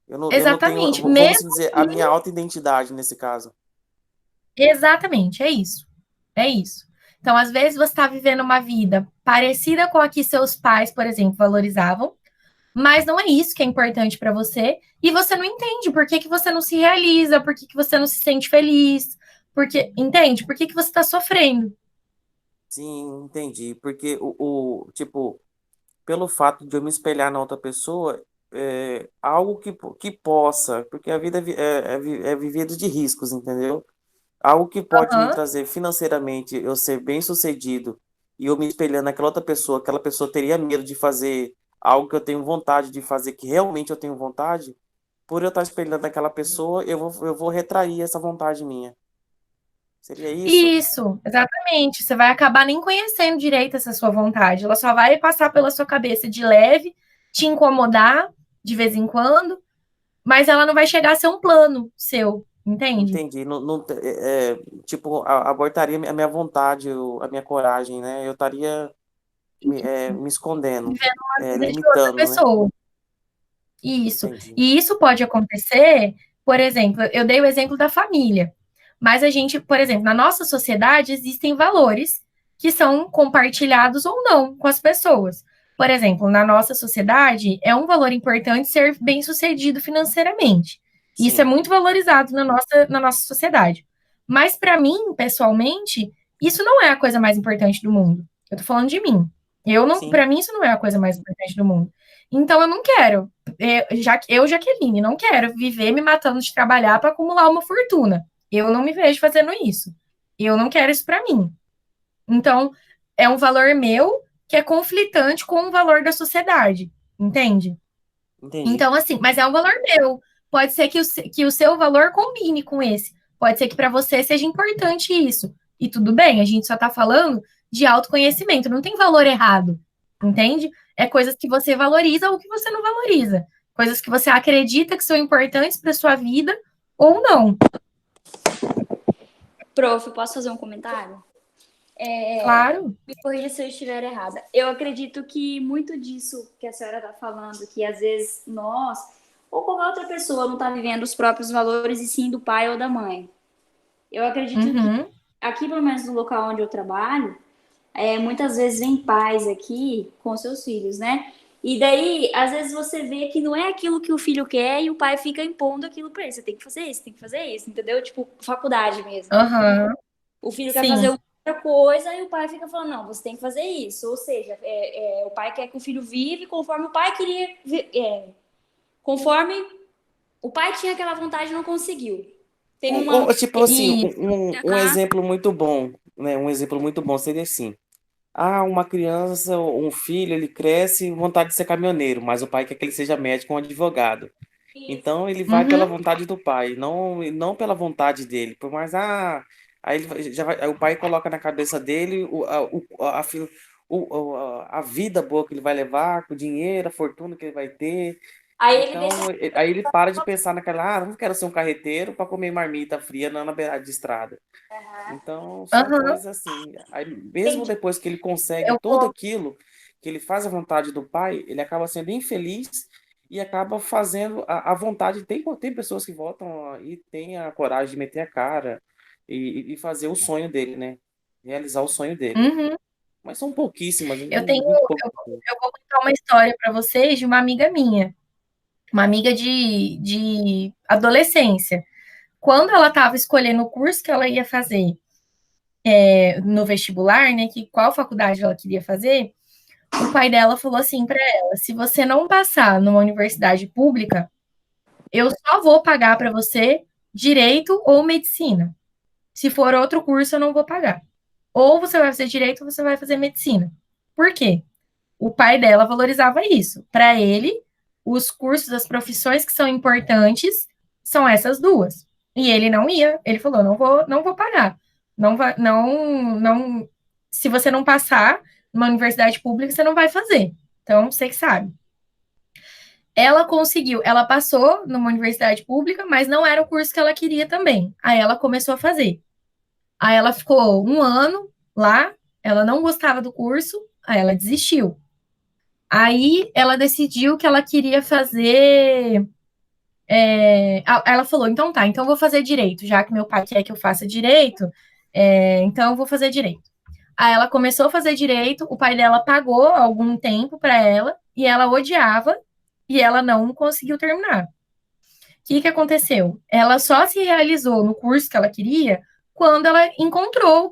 Eu não tenho, exatamente. vamos Mesmo dizer, a minha auto-identidade nesse caso. exatamente, é isso. É isso. Então, às vezes, você está vivendo uma vida parecida com a que seus pais, por exemplo, valorizavam, mas não é isso que é importante para você, e você não entende por que, que você não se realiza, por que, que você não se sente feliz, porque, entende? Por que, que você está sofrendo? Sim, entendi. Porque tipo, pelo fato de eu me espelhar na outra pessoa, algo que possa, porque a vida é vivida de riscos, entendeu? Algo que pode me Aham. trazer financeiramente, eu ser bem-sucedido e eu me espelhando naquela outra pessoa, aquela pessoa teria medo de fazer algo que eu tenho vontade de fazer, que realmente eu tenho vontade, por eu estar espelhando naquela pessoa, eu vou retrair essa vontade minha. Seria isso? Isso, exatamente. Você vai acabar nem conhecendo direito essa sua vontade. Ela só vai passar pela sua cabeça de leve, te incomodar de vez em quando, mas ela não vai chegar a ser um plano seu, entende? Entendi. Não, não, tipo, abortaria a minha vontade, a minha coragem, né? Eu estaria me escondendo, Vivendo uma vida de outra limitando, né? pessoa. Isso. Entendi. E isso pode acontecer, por exemplo, eu dei o exemplo da família, mas a gente, por exemplo, na nossa sociedade existem valores que são compartilhados ou não com as pessoas. Por exemplo, na nossa sociedade é um valor importante ser bem-sucedido financeiramente. Isso é Sim, muito valorizado na nossa sociedade. Mas para mim, pessoalmente, isso não é a coisa mais importante do mundo. Eu tô falando de mim. Eu não, sim, para mim isso não é a coisa mais importante do mundo. Então eu não quero Jaqueline, não quero viver me matando de trabalhar para acumular uma fortuna. Eu não me vejo fazendo isso. Eu não quero isso para mim. Então, é um valor meu que é conflitante com o valor da sociedade, entende? entendi. Então, assim, mas é um valor meu. Pode ser que o seu valor combine com esse. Pode ser que para você seja importante isso. E tudo bem, a gente só está falando de autoconhecimento, não tem valor errado, entende? É coisas que você valoriza ou que você não valoriza. Coisas que você acredita que são importantes para sua vida ou não. Prof, posso fazer um comentário? Claro. Me corrija se eu estiver errada. Eu acredito que muito disso que a senhora está falando, que às vezes nós, ou qualquer outra pessoa, não está vivendo os próprios valores, e sim do pai ou da mãe. Eu acredito que Uhum. aqui, pelo menos no local onde eu trabalho, muitas vezes vem pais aqui com seus filhos, né? E daí, às vezes você vê que não é aquilo que o filho quer e o pai fica impondo aquilo pra ele. Você tem que fazer isso, tem que fazer isso, entendeu? Tipo, faculdade mesmo. Uhum. O filho quer fazer Sim. outra coisa e o pai fica falando, não, você tem que fazer isso. Ou seja, o pai quer que o filho vive conforme o pai queria... conforme o pai tinha aquela vontade e não conseguiu. Tem uma... Tipo assim, E um exemplo muito bom, né? Um exemplo muito bom seria assim. Ah, uma criança, um filho, ele cresce com vontade de ser caminhoneiro, mas o pai quer que ele seja médico ou advogado. Então ele vai pela uhum. vontade do pai, não pela vontade dele. Por mais, aí aí o pai coloca na cabeça dele a vida boa que ele vai levar, o dinheiro, a fortuna que ele vai ter. Aí ele deixa... Então, aí ele para de pensar naquela, não quero ser um carreteiro para comer marmita fria na beirada de estrada. Então, são Uhum. coisas assim. Aí, mesmo Entendi. depois que ele consegue Eu tudo vou. aquilo, que ele faz a vontade do pai, ele acaba sendo infeliz e acaba fazendo a vontade. Tem pessoas que voltam e têm a coragem de meter a cara e fazer o sonho dele, né? Realizar o sonho dele. Uhum. Mas são pouquíssimas, Eu tenho, muito pouco. eu vou contar uma história para vocês de uma amiga minha, uma amiga de adolescência. Quando ela estava escolhendo o curso que ela ia fazer no vestibular, né, que qual faculdade ela queria fazer, o pai dela falou assim para ela: se você não passar numa universidade pública, eu só vou pagar para você direito ou medicina. Se for outro curso, eu não vou pagar. Ou você vai fazer direito ou você vai fazer medicina. Por quê? O pai dela valorizava isso. Para ele, os cursos, as profissões que são importantes são essas duas. E ele não ia. Ele falou: não vou pagar. Não vai, não. Se você não passar, numa universidade pública, você não vai fazer. Então, você que sabe. Ela conseguiu, ela passou numa universidade pública, mas não era o curso que ela queria também. Aí ela começou a fazer. Aí ela ficou um ano lá, ela não gostava do curso, aí ela desistiu. Aí ela decidiu que ela queria fazer. Ela falou: então tá, então eu vou fazer direito, já que meu pai quer que eu faça direito, então eu vou fazer direito. Aí ela começou a fazer direito, o pai dela pagou algum tempo para ela, e ela odiava, e ela não conseguiu terminar. O que aconteceu? Ela só se realizou no curso que ela queria quando ela encontrou,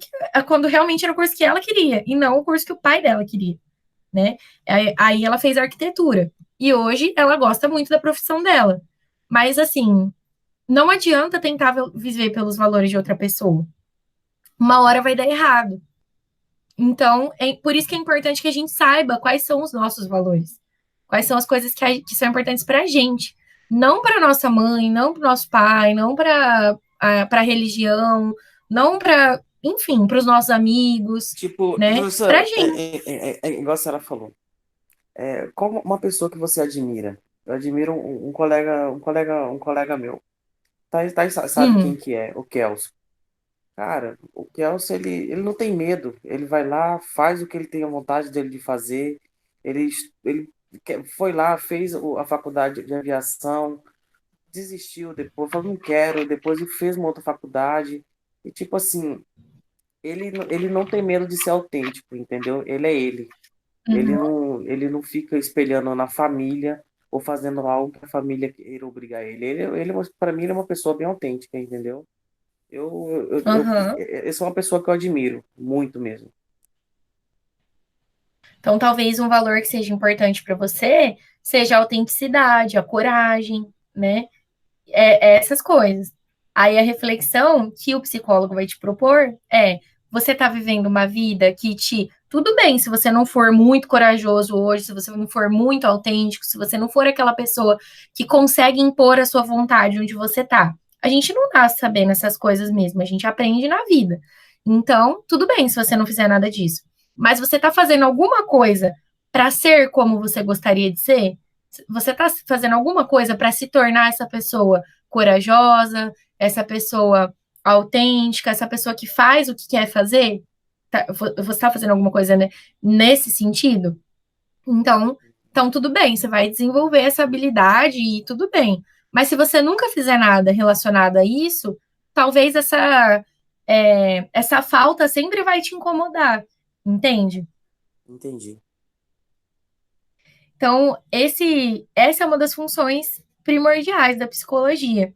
quando realmente era o curso que ela queria, e não o curso que o pai dela queria, né? Aí ela fez arquitetura. E hoje ela gosta muito da profissão dela. Mas, assim, não adianta tentar viver pelos valores de outra pessoa. Uma hora vai dar errado. Então, por isso que é importante que a gente saiba quais são os nossos valores. Quais são as coisas que são importantes para a gente. Não para nossa mãe, não para nosso pai, não para a religião, não para, enfim, para os nossos amigos, Tipo, né? Para a professora, gente. igual a senhora falou. Como uma pessoa que você admira? Eu admiro um colega meu. Sabe quem Hum, que é? O Kelso. Cara, o Kelso, ele não tem medo. Ele vai lá, faz o que ele tem a vontade dele de fazer. Ele foi lá, fez a faculdade de aviação, desistiu depois, falou, não quero. Depois ele fez uma outra faculdade. E, tipo assim, ele não tem medo de ser autêntico, entendeu? Ele é ele. Ele uhum, não, ele não fica espelhando na família ou fazendo algo que a família queira obrigar ele. Para mim, ele é uma pessoa bem autêntica, entendeu? aham. Eu sou uma pessoa que eu admiro, muito mesmo. Então, talvez um valor que seja importante para você seja a autenticidade, a coragem, né? Essas coisas. Aí a reflexão que o psicólogo vai te propor é: você está vivendo uma vida que te. Tudo bem se você não for muito corajoso hoje, se você não for muito autêntico, se você não for aquela pessoa que consegue impor a sua vontade onde você tá. A gente não nasce sabendo essas coisas mesmo, a gente aprende na vida. Então, tudo bem se você não fizer nada disso. Mas você está fazendo alguma coisa para ser como você gostaria de ser? Você está fazendo alguma coisa para se tornar essa pessoa corajosa, essa pessoa autêntica, essa pessoa que faz o que quer fazer? Você está fazendo alguma coisa, né, nesse sentido? Então, tudo bem, você vai desenvolver essa habilidade e tudo bem. Mas se você nunca fizer nada relacionado a isso, talvez essa falta sempre vai te incomodar, entende? Entendi. Então, essa é uma das funções primordiais da psicologia,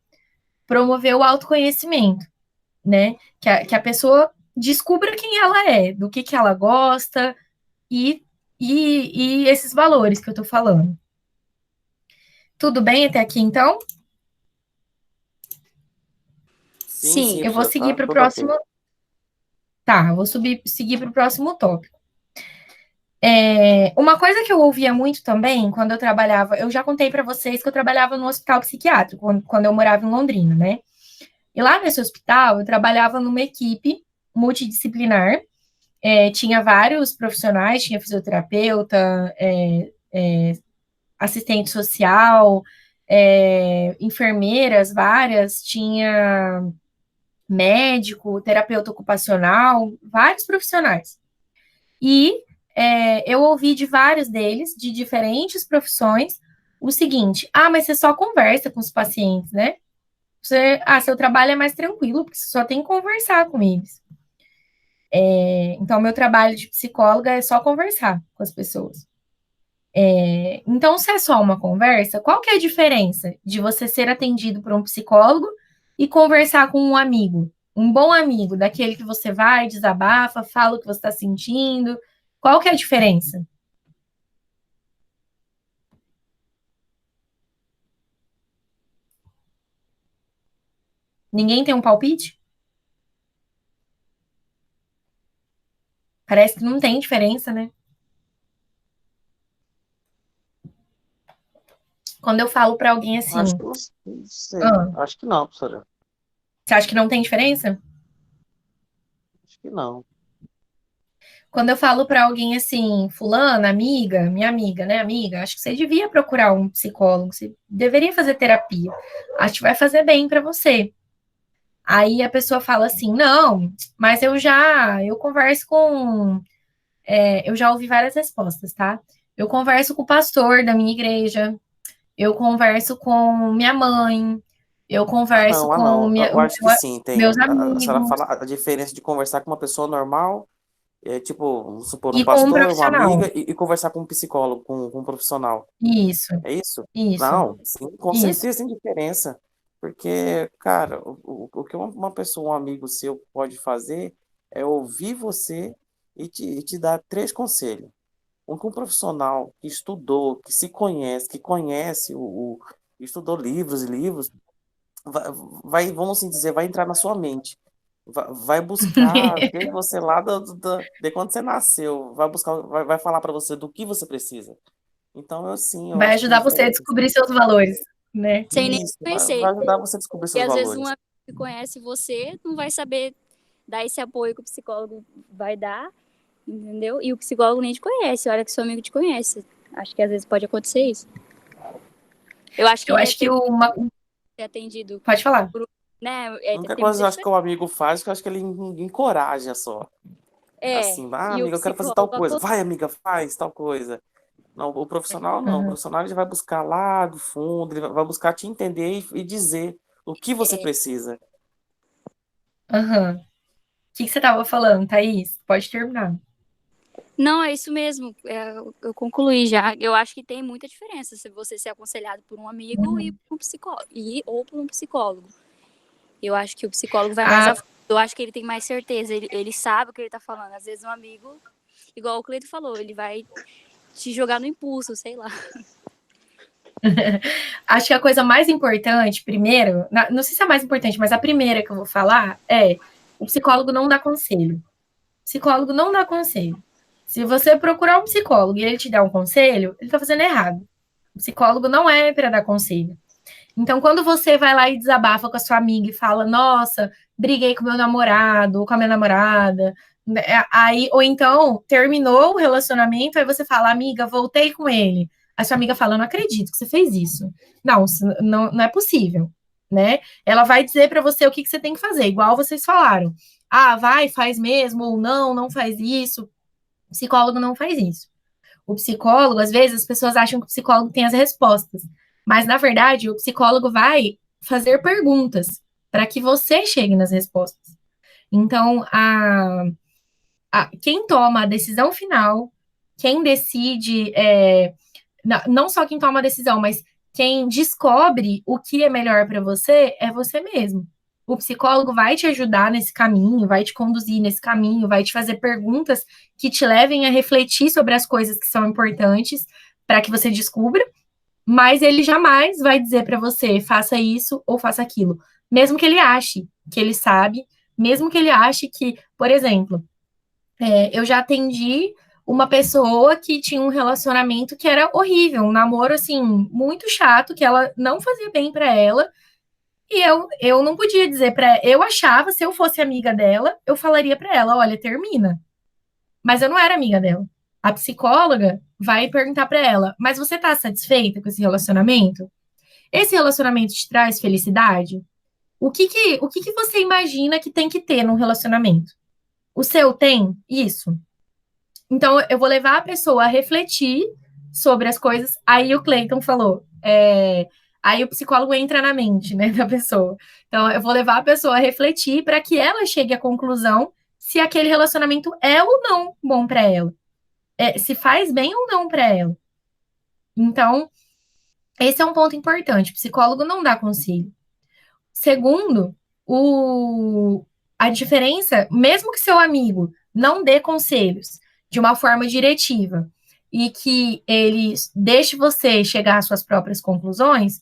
promover o autoconhecimento, né? Que a pessoa descubra quem ela é, do que ela gosta e, e esses valores que eu tô falando. Tudo bem até aqui, então? Sim, Sim, sim, Eu vou professor, seguir tá para o tudo próximo. ok. Tá, eu vou seguir para o próximo tópico. Uma coisa que eu ouvia muito também, quando eu trabalhava, eu já contei para vocês que eu trabalhava no hospital psiquiátrico, quando eu morava em Londrina, né? E lá nesse hospital, eu trabalhava numa equipe multidisciplinar, tinha vários profissionais, tinha fisioterapeuta, assistente social, enfermeiras várias, tinha médico, terapeuta ocupacional, vários profissionais. E eu ouvi de vários deles, de diferentes profissões, o seguinte: mas você só conversa com os pacientes, né? Seu trabalho é mais tranquilo, porque você só tem que conversar com eles. Então, meu trabalho de psicóloga é só conversar com as pessoas. Então, se é só uma conversa, qual que é a diferença de você ser atendido por um psicólogo e conversar com um amigo? Um bom amigo, daquele que você vai, desabafa, fala o que você está sentindo. Qual que é a diferença? Ninguém tem um palpite? Parece que não tem diferença, né? Quando eu falo para alguém Acho assim, que não sei. ah, Acho que não, professora. você acha que não tem diferença? Acho que não. quando eu falo para alguém assim, fulana, amiga, minha amiga, né, amiga, acho que você devia procurar um psicólogo, você deveria fazer terapia, acho que vai fazer bem para você. Aí a pessoa fala assim, não, mas eu converso com, eu já ouvi várias respostas, tá? Eu converso com o pastor da minha igreja, eu converso com minha mãe, eu converso com Eu acho que sim, meus tem. A senhora amigos fala a diferença de conversar com uma pessoa normal, tipo, vamos supor, um e com um pastor, uma profissional. amiga, e conversar com um psicólogo, com um profissional. Isso, É isso? isso, Não, sim, com isso. certeza tem diferença. Porque, cara, o que uma pessoa, um amigo seu pode fazer é ouvir você e te dar três conselhos. Um que um profissional que estudou, que se conhece, que conhece estudou livros e livros, vai, vamos assim dizer, vai entrar na sua mente. Vai buscar desde você lá de quando você nasceu, vai buscar, vai falar para você do que você precisa. Então, eu Vai acho que tem ajudar você a diferença. descobrir seus valores, né? Sem nem Isso, vai conhecer. ajudar você a descobrir E seus às vezes um valores. amigo que conhece você não vai saber dar esse apoio que o psicólogo vai dar, entendeu? E o psicólogo nem te conhece, olha que seu amigo te conhece. Acho que às vezes pode acontecer isso. Eu acho Eu que acho que ser atendido Pode falar. por, né? A única Tem coisa que muita eu acho que diferença. o amigo faz, que eu acho que ele encoraja só. Assim, E o amiga, eu quero fazer tal psicólogo coisa. aconselha. Vai, amiga, faz tal coisa. Não, o profissional não. O Uhum. profissional ele vai buscar lá do fundo, ele vai buscar te entender e dizer o que você precisa. Uhum. O que você estava falando, Thaís? Pode terminar. Não, é isso mesmo. Eu concluí já. Eu acho que tem muita diferença se você ser aconselhado por um amigo e Uhum. por um psicólogo, ou por um psicólogo. Eu acho que o psicólogo vai mais Ah, a fundo. Eu acho que ele tem mais certeza. Ele sabe o que ele tá falando. Às vezes um amigo, igual o Cleito falou, ele vai te jogar no impulso, sei lá. acho que a coisa mais importante, primeiro, não sei se é a mais importante, mas a primeira que eu vou falar é: o psicólogo não dá conselho. O psicólogo não dá conselho. Se você procurar um psicólogo e ele te der um conselho, ele está fazendo errado. O psicólogo não é para dar conselho. Então, quando você vai lá e desabafa com a sua amiga e fala, nossa, briguei com meu namorado ou com a minha namorada, né, aí, ou então terminou o relacionamento, aí você fala, amiga, voltei com ele. A sua amiga fala, não acredito que você fez isso. Não, não é possível, né? Ela vai dizer para você o que você tem que fazer, igual vocês falaram. Ah, vai, faz mesmo, ou não, não faz isso. O psicólogo não faz isso. O psicólogo, às vezes, as pessoas acham que o psicólogo tem as respostas, mas na verdade, o psicólogo vai fazer perguntas para que você chegue nas respostas. Então, quem toma a decisão final, quem decide, não só quem toma a decisão, mas quem descobre o que é melhor para você é você mesmo. O psicólogo vai te ajudar nesse caminho, vai te conduzir nesse caminho, vai te fazer perguntas que te levem a refletir sobre as coisas que são importantes para que você descubra, mas ele jamais vai dizer para você faça isso ou faça aquilo, mesmo que ele ache que ele sabe, mesmo que ele ache que, por exemplo, eu já atendi uma pessoa que tinha um relacionamento que era horrível, um namoro assim muito chato, que ela não fazia bem para ela. E eu não podia dizer para eu achava, se eu fosse amiga dela, eu falaria para ela, olha, termina. Mas eu não era amiga dela. A psicóloga vai perguntar para ela, mas você tá satisfeita com esse relacionamento? Esse relacionamento te traz felicidade? O que que você imagina que tem que ter num relacionamento? O seu tem isso? Então, eu vou levar a pessoa a refletir sobre as coisas. Aí o Cleiton falou, aí o psicólogo entra na mente, né, da pessoa. Então, eu vou levar a pessoa a refletir para que ela chegue à conclusão se aquele relacionamento é ou não bom para ela, se faz bem ou não para ela. Então, esse é um ponto importante. O psicólogo não dá conselho. Segundo, a diferença, mesmo que seu amigo não dê conselhos de uma forma diretiva e que ele deixe você chegar às suas próprias conclusões,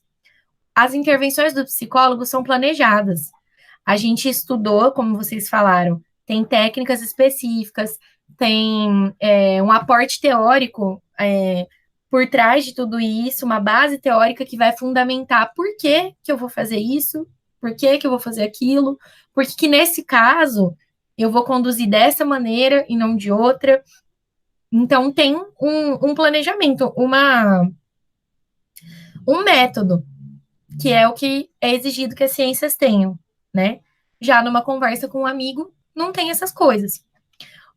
as intervenções do psicólogo são planejadas. A gente estudou, como vocês falaram, tem técnicas específicas, tem um aporte teórico por trás de tudo isso, uma base teórica que vai fundamentar por que eu vou fazer isso, por que eu vou fazer aquilo, porque que nesse caso eu vou conduzir dessa maneira e não de outra. Então, tem um planejamento, um método, que é o que é exigido que as ciências tenham, né? Já numa conversa com um amigo, não tem essas coisas.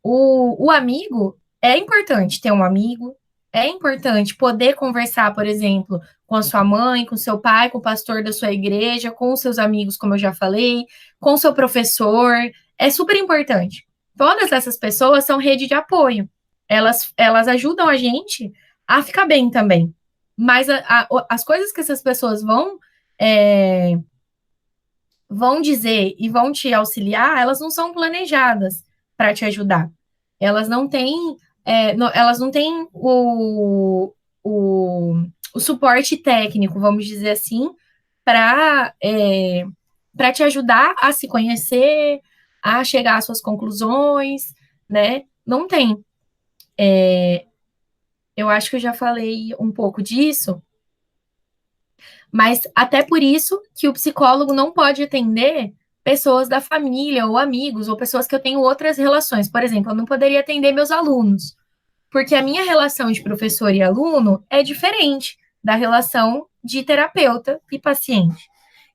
O amigo, é importante ter um amigo, é importante poder conversar, por exemplo, com a sua mãe, com seu pai, com o pastor da sua igreja, com os seus amigos, como eu já falei, com o seu professor, é super importante. Todas essas pessoas são rede de apoio. Elas ajudam a gente a ficar bem também. Mas as coisas que essas pessoas vão dizer e vão te auxiliar, elas não são planejadas para te ajudar. Elas não têm, elas não têm o suporte técnico, vamos dizer assim, para te ajudar a se conhecer, a chegar às suas conclusões, né? Não tem. Eu acho que eu já falei um pouco disso, mas até por isso que o psicólogo não pode atender pessoas da família ou amigos ou pessoas que eu tenho outras relações. Por exemplo, eu não poderia atender meus alunos, porque a minha relação de professor e aluno é diferente da relação de terapeuta e paciente.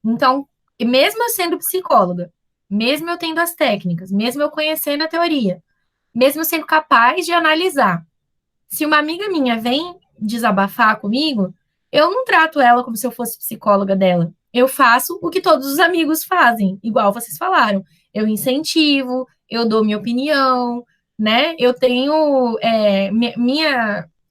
Então, mesmo eu sendo psicóloga, mesmo eu tendo as técnicas, mesmo eu conhecendo a teoria, mesmo eu sendo capaz de analisar, se uma amiga minha vem desabafar comigo, eu não trato ela como se eu fosse psicóloga dela. Eu faço o que todos os amigos fazem, igual vocês falaram. Eu incentivo, eu dou minha opinião, né? Eu tenho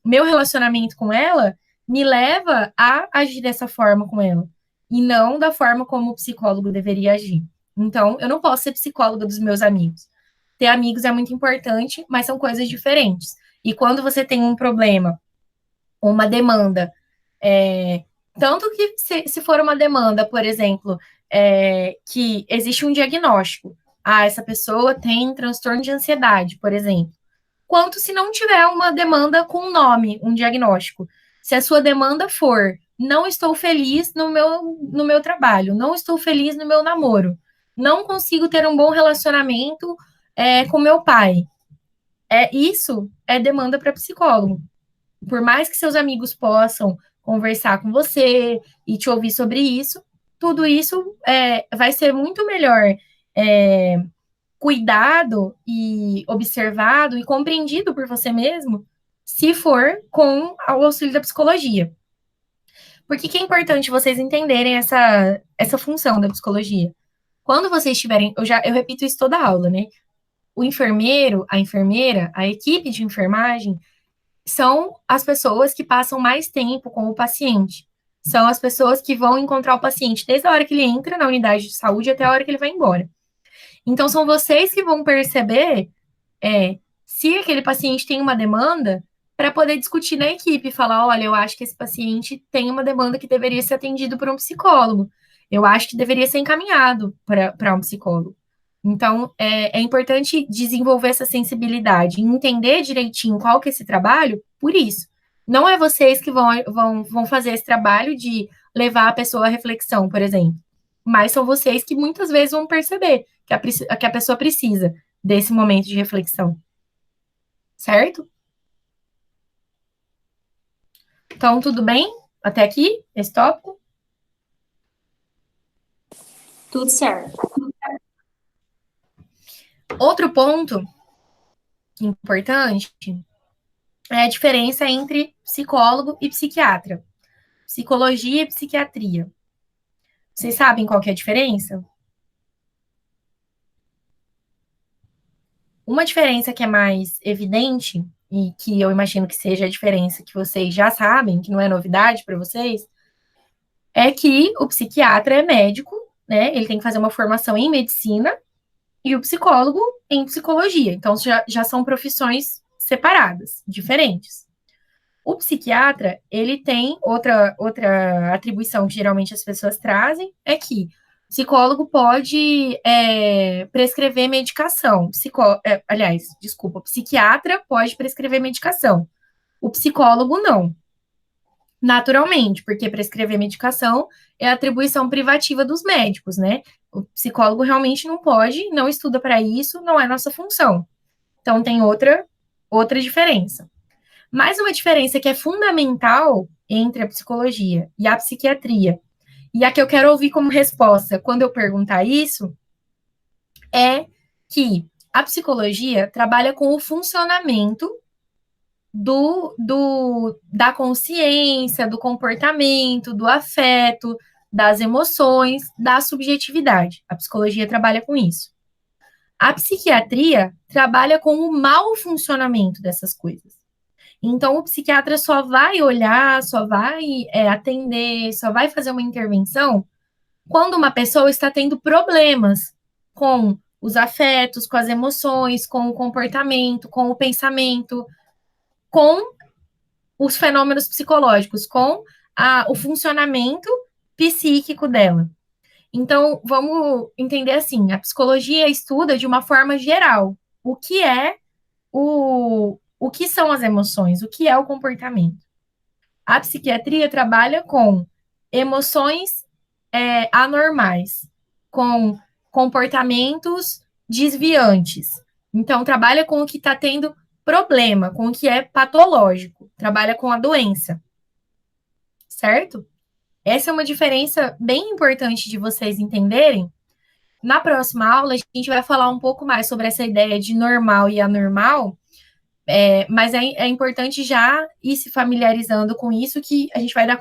meu relacionamento com ela me leva a agir dessa forma com ela e não da forma como o psicólogo deveria agir. Então, eu não posso ser psicóloga dos meus amigos. Ter amigos é muito importante, mas são coisas diferentes. E quando você tem um problema, uma demanda, tanto que se for uma demanda, por exemplo, que existe um diagnóstico, essa pessoa tem transtorno de ansiedade, por exemplo, quanto se não tiver uma demanda com um nome, um diagnóstico. Se a sua demanda for, não estou feliz no meu trabalho, não estou feliz no meu namoro, não consigo ter um bom relacionamento com meu pai, isso é demanda para psicólogo. Por mais que seus amigos possam conversar com você e te ouvir sobre isso, tudo isso vai ser muito melhor cuidado e observado e compreendido por você mesmo se for com o auxílio da psicologia. Por que é importante vocês entenderem essa função da psicologia? Quando vocês tiverem, eu repito isso toda aula, né? O enfermeiro, a enfermeira, a equipe de enfermagem são as pessoas que passam mais tempo com o paciente. São as pessoas que vão encontrar o paciente desde a hora que ele entra na unidade de saúde até a hora que ele vai embora. Então, são vocês que vão perceber se aquele paciente tem uma demanda para poder discutir na equipe e falar, olha, eu acho que esse paciente tem uma demanda que deveria ser atendido por um psicólogo. Eu acho que deveria ser encaminhado para um psicólogo. Então, é importante desenvolver essa sensibilidade, entender direitinho qual que é esse trabalho, por isso. Não é vocês que vão fazer esse trabalho de levar a pessoa à reflexão, por exemplo, mas são vocês que muitas vezes vão perceber que a pessoa precisa desse momento de reflexão. Certo? Então, tudo bem? Até aqui, esse tópico? Tudo certo. Outro ponto importante é a diferença entre psicólogo e psiquiatra. Psicologia e psiquiatria. Vocês sabem qual que é a diferença? Uma diferença que é mais evidente, e que eu imagino que seja a diferença que vocês já sabem, que não é novidade para vocês, é que o psiquiatra é médico, né? Ele tem que fazer uma formação em medicina, e o psicólogo em psicologia. Então, já são profissões separadas, diferentes. O psiquiatra, ele tem outra atribuição que geralmente as pessoas trazem, é que o psicólogo pode prescrever medicação. O psiquiatra pode prescrever medicação. O psicólogo não. Naturalmente, porque prescrever medicação é atribuição privativa dos médicos, né? O psicólogo realmente não pode, não estuda para isso, não é nossa função. Então tem outra diferença. Mais uma diferença que é fundamental entre a psicologia e a psiquiatria, e a que eu quero ouvir como resposta quando eu perguntar isso, é que a psicologia trabalha com o funcionamento da consciência, do comportamento, do afeto, das emoções, da subjetividade. A psicologia trabalha com isso. A psiquiatria trabalha com o mau funcionamento dessas coisas. Então, o psiquiatra só vai olhar, só vai atender, só vai fazer uma intervenção quando uma pessoa está tendo problemas com os afetos, com as emoções, com o comportamento, com o pensamento, com os fenômenos psicológicos, com o funcionamento psíquico dela. Então, vamos entender assim, a psicologia estuda de uma forma geral o que é o que são as emoções, o que é o comportamento. A psiquiatria trabalha com emoções anormais, com comportamentos desviantes. Então, trabalha com o que está tendo problema, com o que é patológico, trabalha com a doença, certo? Essa é uma diferença bem importante de vocês entenderem. Na próxima aula, a gente vai falar um pouco mais sobre essa ideia de normal e anormal, mas é importante já ir se familiarizando com isso, que a gente vai dar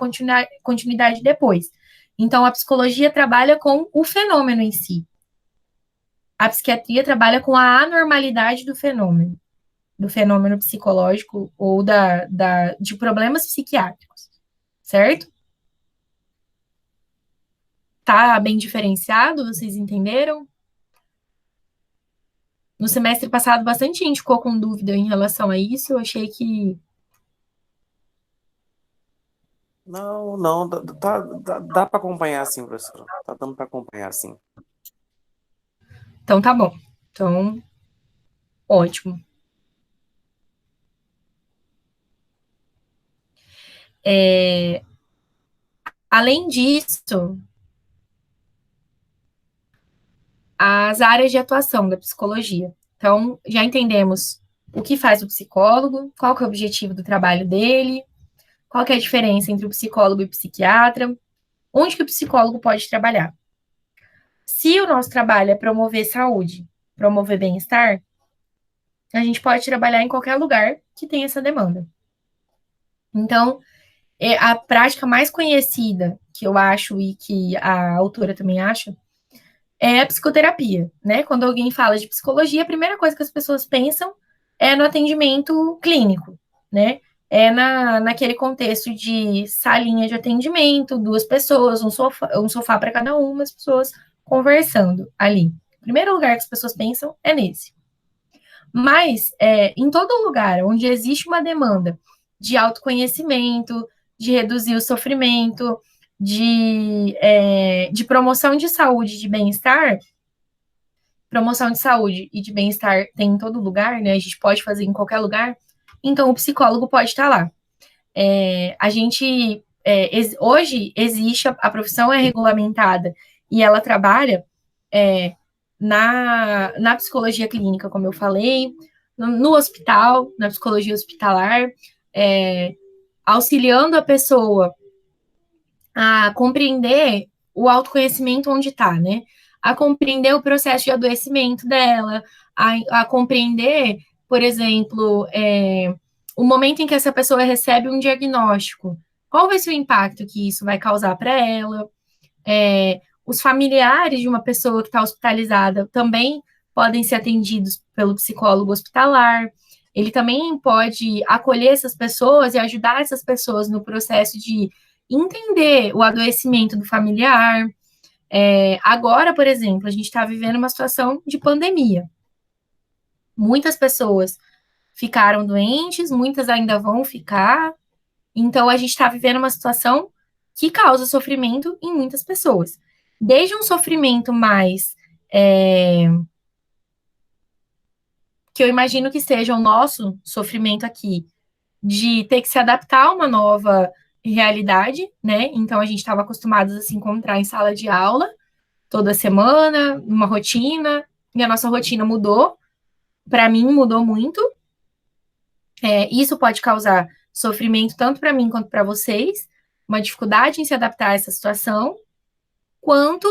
continuidade depois. Então, a psicologia trabalha com o fenômeno em si. A psiquiatria trabalha com a anormalidade do fenômeno psicológico ou de problemas psiquiátricos, certo? Tá bem diferenciado? Vocês entenderam? No semestre passado, bastante gente ficou com dúvida em relação a isso. Eu achei que... Não, dá para acompanhar sim, professor. Tá dando para acompanhar sim. Então, tá bom. Então, ótimo. Além disso, as áreas de atuação da psicologia. Então, já entendemos o que faz o psicólogo, qual que é o objetivo do trabalho dele, qual que é a diferença entre o psicólogo e o psiquiatra, onde que o psicólogo pode trabalhar. Se o nosso trabalho é promover saúde, promover bem-estar, a gente pode trabalhar em qualquer lugar que tenha essa demanda. Então, a prática mais conhecida, que eu acho e que a autora também acha, é a psicoterapia, né? Quando alguém fala de psicologia, a primeira coisa que as pessoas pensam é no atendimento clínico, né? É naquele contexto de salinha de atendimento, duas pessoas, um sofá para cada uma, as pessoas conversando ali. O primeiro lugar que as pessoas pensam é nesse. Mas, em todo lugar onde existe uma demanda de autoconhecimento, de reduzir o sofrimento, de promoção de saúde e de bem-estar, promoção de saúde e de bem-estar tem em todo lugar, né? A gente pode fazer em qualquer lugar, então o psicólogo pode estar lá. Hoje existe, a profissão é regulamentada e ela trabalha na psicologia clínica, como eu falei, no hospital, na psicologia hospitalar, auxiliando a pessoa a compreender o autoconhecimento onde está, né? A compreender o processo de adoecimento dela, a compreender, por exemplo, o momento em que essa pessoa recebe um diagnóstico, qual vai ser o impacto que isso vai causar para ela? Os familiares de uma pessoa que está hospitalizada também podem ser atendidos pelo psicólogo hospitalar. Ele também pode acolher essas pessoas e ajudar essas pessoas no processo de entender o adoecimento do familiar. Agora, por exemplo, a gente está vivendo uma situação de pandemia. Muitas pessoas ficaram doentes, muitas ainda vão ficar. Então, a gente está vivendo uma situação que causa sofrimento em muitas pessoas. Desde um sofrimento mais que eu imagino que seja o nosso sofrimento aqui, de ter que se adaptar a uma nova realidade, né? Então a gente estava acostumado a se encontrar em sala de aula toda semana, numa rotina, e a nossa rotina mudou. Para mim, mudou muito. Isso pode causar sofrimento tanto para mim quanto para vocês, uma dificuldade em se adaptar a essa situação, quanto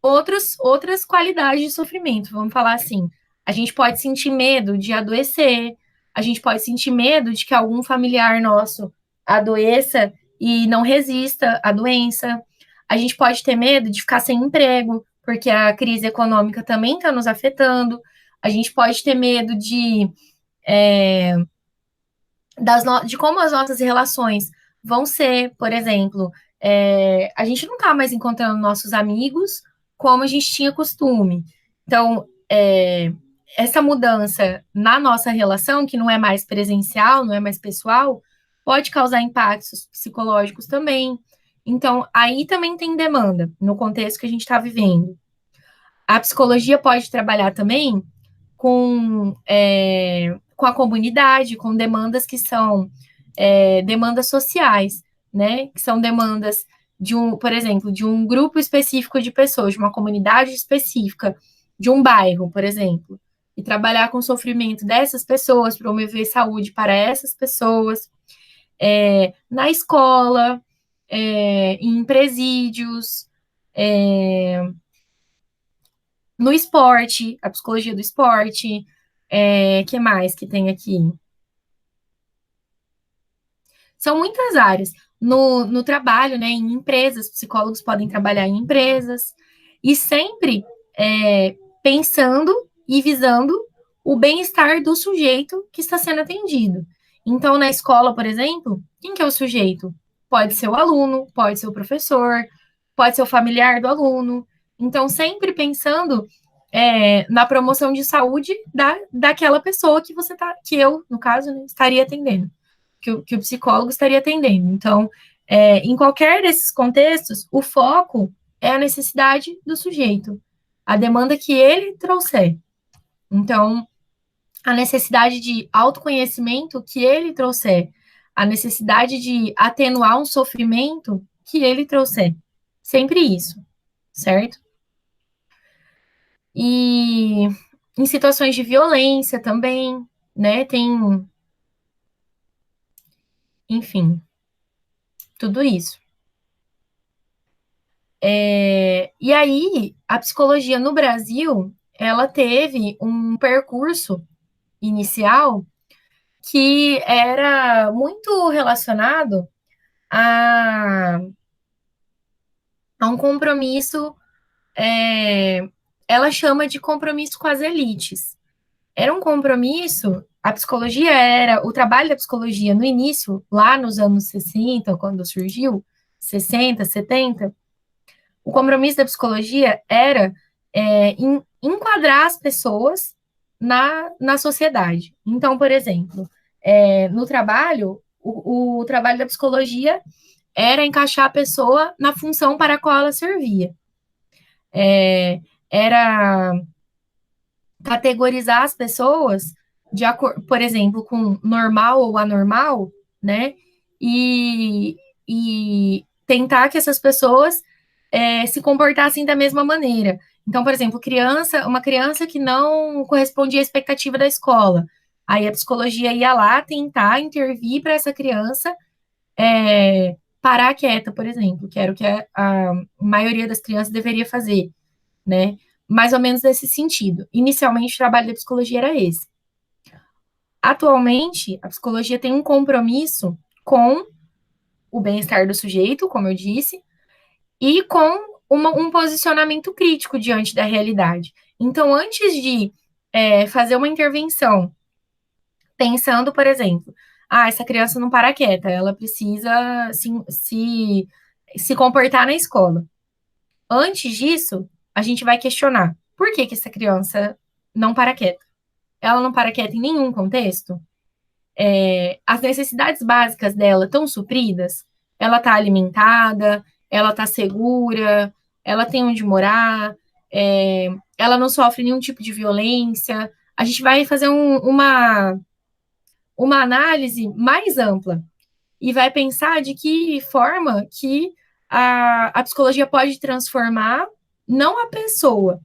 outras qualidades de sofrimento. Vamos falar assim: a gente pode sentir medo de adoecer, a gente pode sentir medo de que algum familiar nosso adoeça e não resista à doença. A gente pode ter medo de ficar sem emprego, porque a crise econômica também está nos afetando. A gente pode ter medo de como as nossas relações vão ser, por exemplo, a gente não está mais encontrando nossos amigos como a gente tinha costume. Então, essa mudança na nossa relação, que não é mais presencial, não é mais pessoal, pode causar impactos psicológicos também. Então, aí também tem demanda, no contexto que a gente está vivendo. A psicologia pode trabalhar também com a comunidade, com demandas que são demandas sociais, né? Que são demandas por exemplo, de um grupo específico de pessoas, de uma comunidade específica, de um bairro, por exemplo, e trabalhar com o sofrimento dessas pessoas, promover saúde para essas pessoas, na escola, em presídios, no esporte, a psicologia do esporte, que mais que tem aqui? São muitas áreas. No trabalho, né, em empresas, psicólogos podem trabalhar em empresas, e sempre pensando e visando o bem-estar do sujeito que está sendo atendido. Então, na escola, por exemplo, quem que é o sujeito? Pode ser o aluno, pode ser o professor, pode ser o familiar do aluno. Então, sempre pensando na promoção de saúde daquela pessoa que eu, no caso, né, estaria atendendo, que o psicólogo estaria atendendo. Então, em qualquer desses contextos, o foco é a necessidade do sujeito, a demanda que ele trouxer. Então, a necessidade de autoconhecimento que ele trouxer, a necessidade de atenuar um sofrimento que ele trouxer. Sempre isso, certo? E em situações de violência também, né? Enfim, tudo isso. E aí, a psicologia no Brasil, ela teve um percurso inicial que era muito relacionado a, a um compromisso, ela chama de compromisso com as elites. Era um compromisso, o trabalho da psicologia no início, lá nos anos 60, quando surgiu, 60, 70, o compromisso da psicologia era enquadrar as pessoas na sociedade. Então, por exemplo, no trabalho, o trabalho da psicologia era encaixar a pessoa na função para a qual ela servia. Era categorizar as pessoas de acordo, por exemplo, com normal ou anormal, né? E tentar que essas pessoas se comportassem da mesma maneira. Então, por exemplo, uma criança que não correspondia à expectativa da escola. Aí a psicologia ia lá tentar intervir para essa criança parar quieta, por exemplo, que era o que a maioria das crianças deveria fazer, né? Mais ou menos nesse sentido. Inicialmente, o trabalho da psicologia era esse. Atualmente, a psicologia tem um compromisso com o bem-estar do sujeito, como eu disse, e com um posicionamento crítico diante da realidade. Então, antes de fazer uma intervenção, pensando, por exemplo, essa criança não para quieta, ela precisa se comportar na escola. Antes disso, a gente vai questionar por que essa criança não para quieta. Ela não para quieta em nenhum contexto? As necessidades básicas dela estão supridas? Ela está alimentada? Ela está segura? Ela tem onde morar? Ela não sofre nenhum tipo de violência? A gente vai fazer uma análise mais ampla. e vai pensar de que forma que a psicologia pode transformar não a pessoa,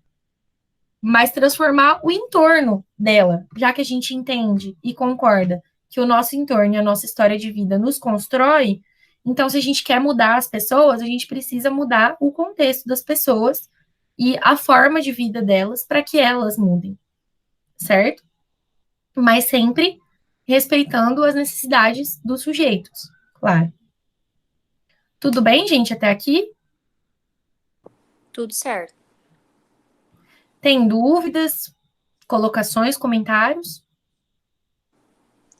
mas transformar o entorno dela, já que a gente entende e concorda que o nosso entorno e a nossa história de vida nos constrói. Então, se a gente quer mudar as pessoas, a gente precisa mudar o contexto das pessoas e a forma de vida delas para que elas mudem, certo? Mas sempre respeitando as necessidades dos sujeitos, claro. Tudo bem, gente, até aqui? Tudo certo. Tem dúvidas, colocações, comentários?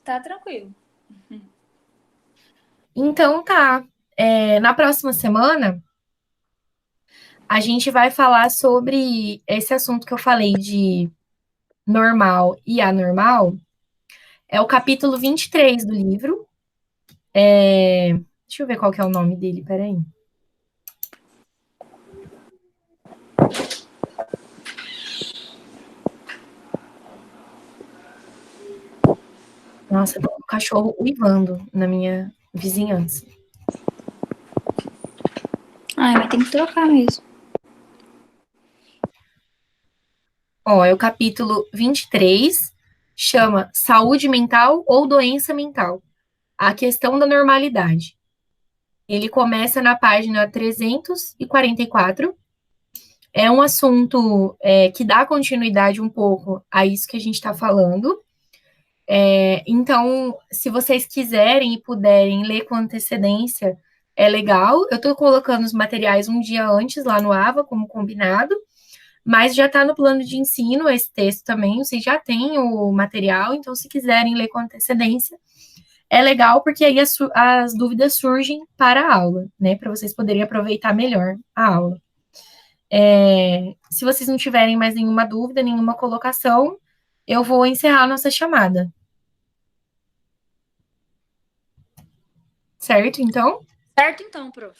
Tá tranquilo. Então tá. Na próxima semana, a gente vai falar sobre esse assunto que eu falei de normal e anormal. É o capítulo 23 do livro. Deixa eu ver qual que é o nome dele, peraí. Nossa, tem um cachorro uivando na minha vizinhança. Ai, mas tem que trocar mesmo. Ó, é o capítulo 23, chama Saúde Mental ou Doença Mental, a questão da normalidade. Ele começa na página 344. É um assunto que dá continuidade um pouco a isso que a gente está falando. Então, se vocês quiserem e puderem ler com antecedência, é legal. Eu estou colocando os materiais um dia antes lá no AVA, como combinado, mas já está no plano de ensino esse texto também. Vocês já têm o material, então, se quiserem ler com antecedência, é legal, porque aí as dúvidas surgem para a aula, né? Para vocês poderem aproveitar melhor a aula. Se vocês não tiverem mais nenhuma dúvida, nenhuma colocação, eu vou encerrar a nossa chamada. Certo, então? Certo então, prof.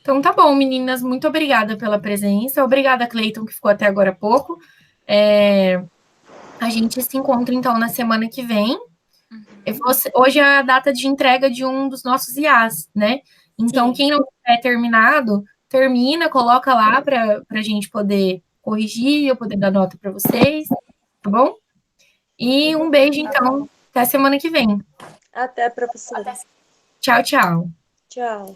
Então tá bom, meninas. Muito obrigada pela presença. Obrigada, Cleiton, que ficou até agora há pouco. A gente se encontra, então, na semana que vem. Hoje é a data de entrega de um dos nossos IAs, né? Então, Sim. quem não tiver terminado, termina, coloca lá para a gente poder corrigir, eu poder dar nota para vocês, tá bom? E um beijo, então. Até semana que vem. Até, professora. Tchau, tchau. Tchau.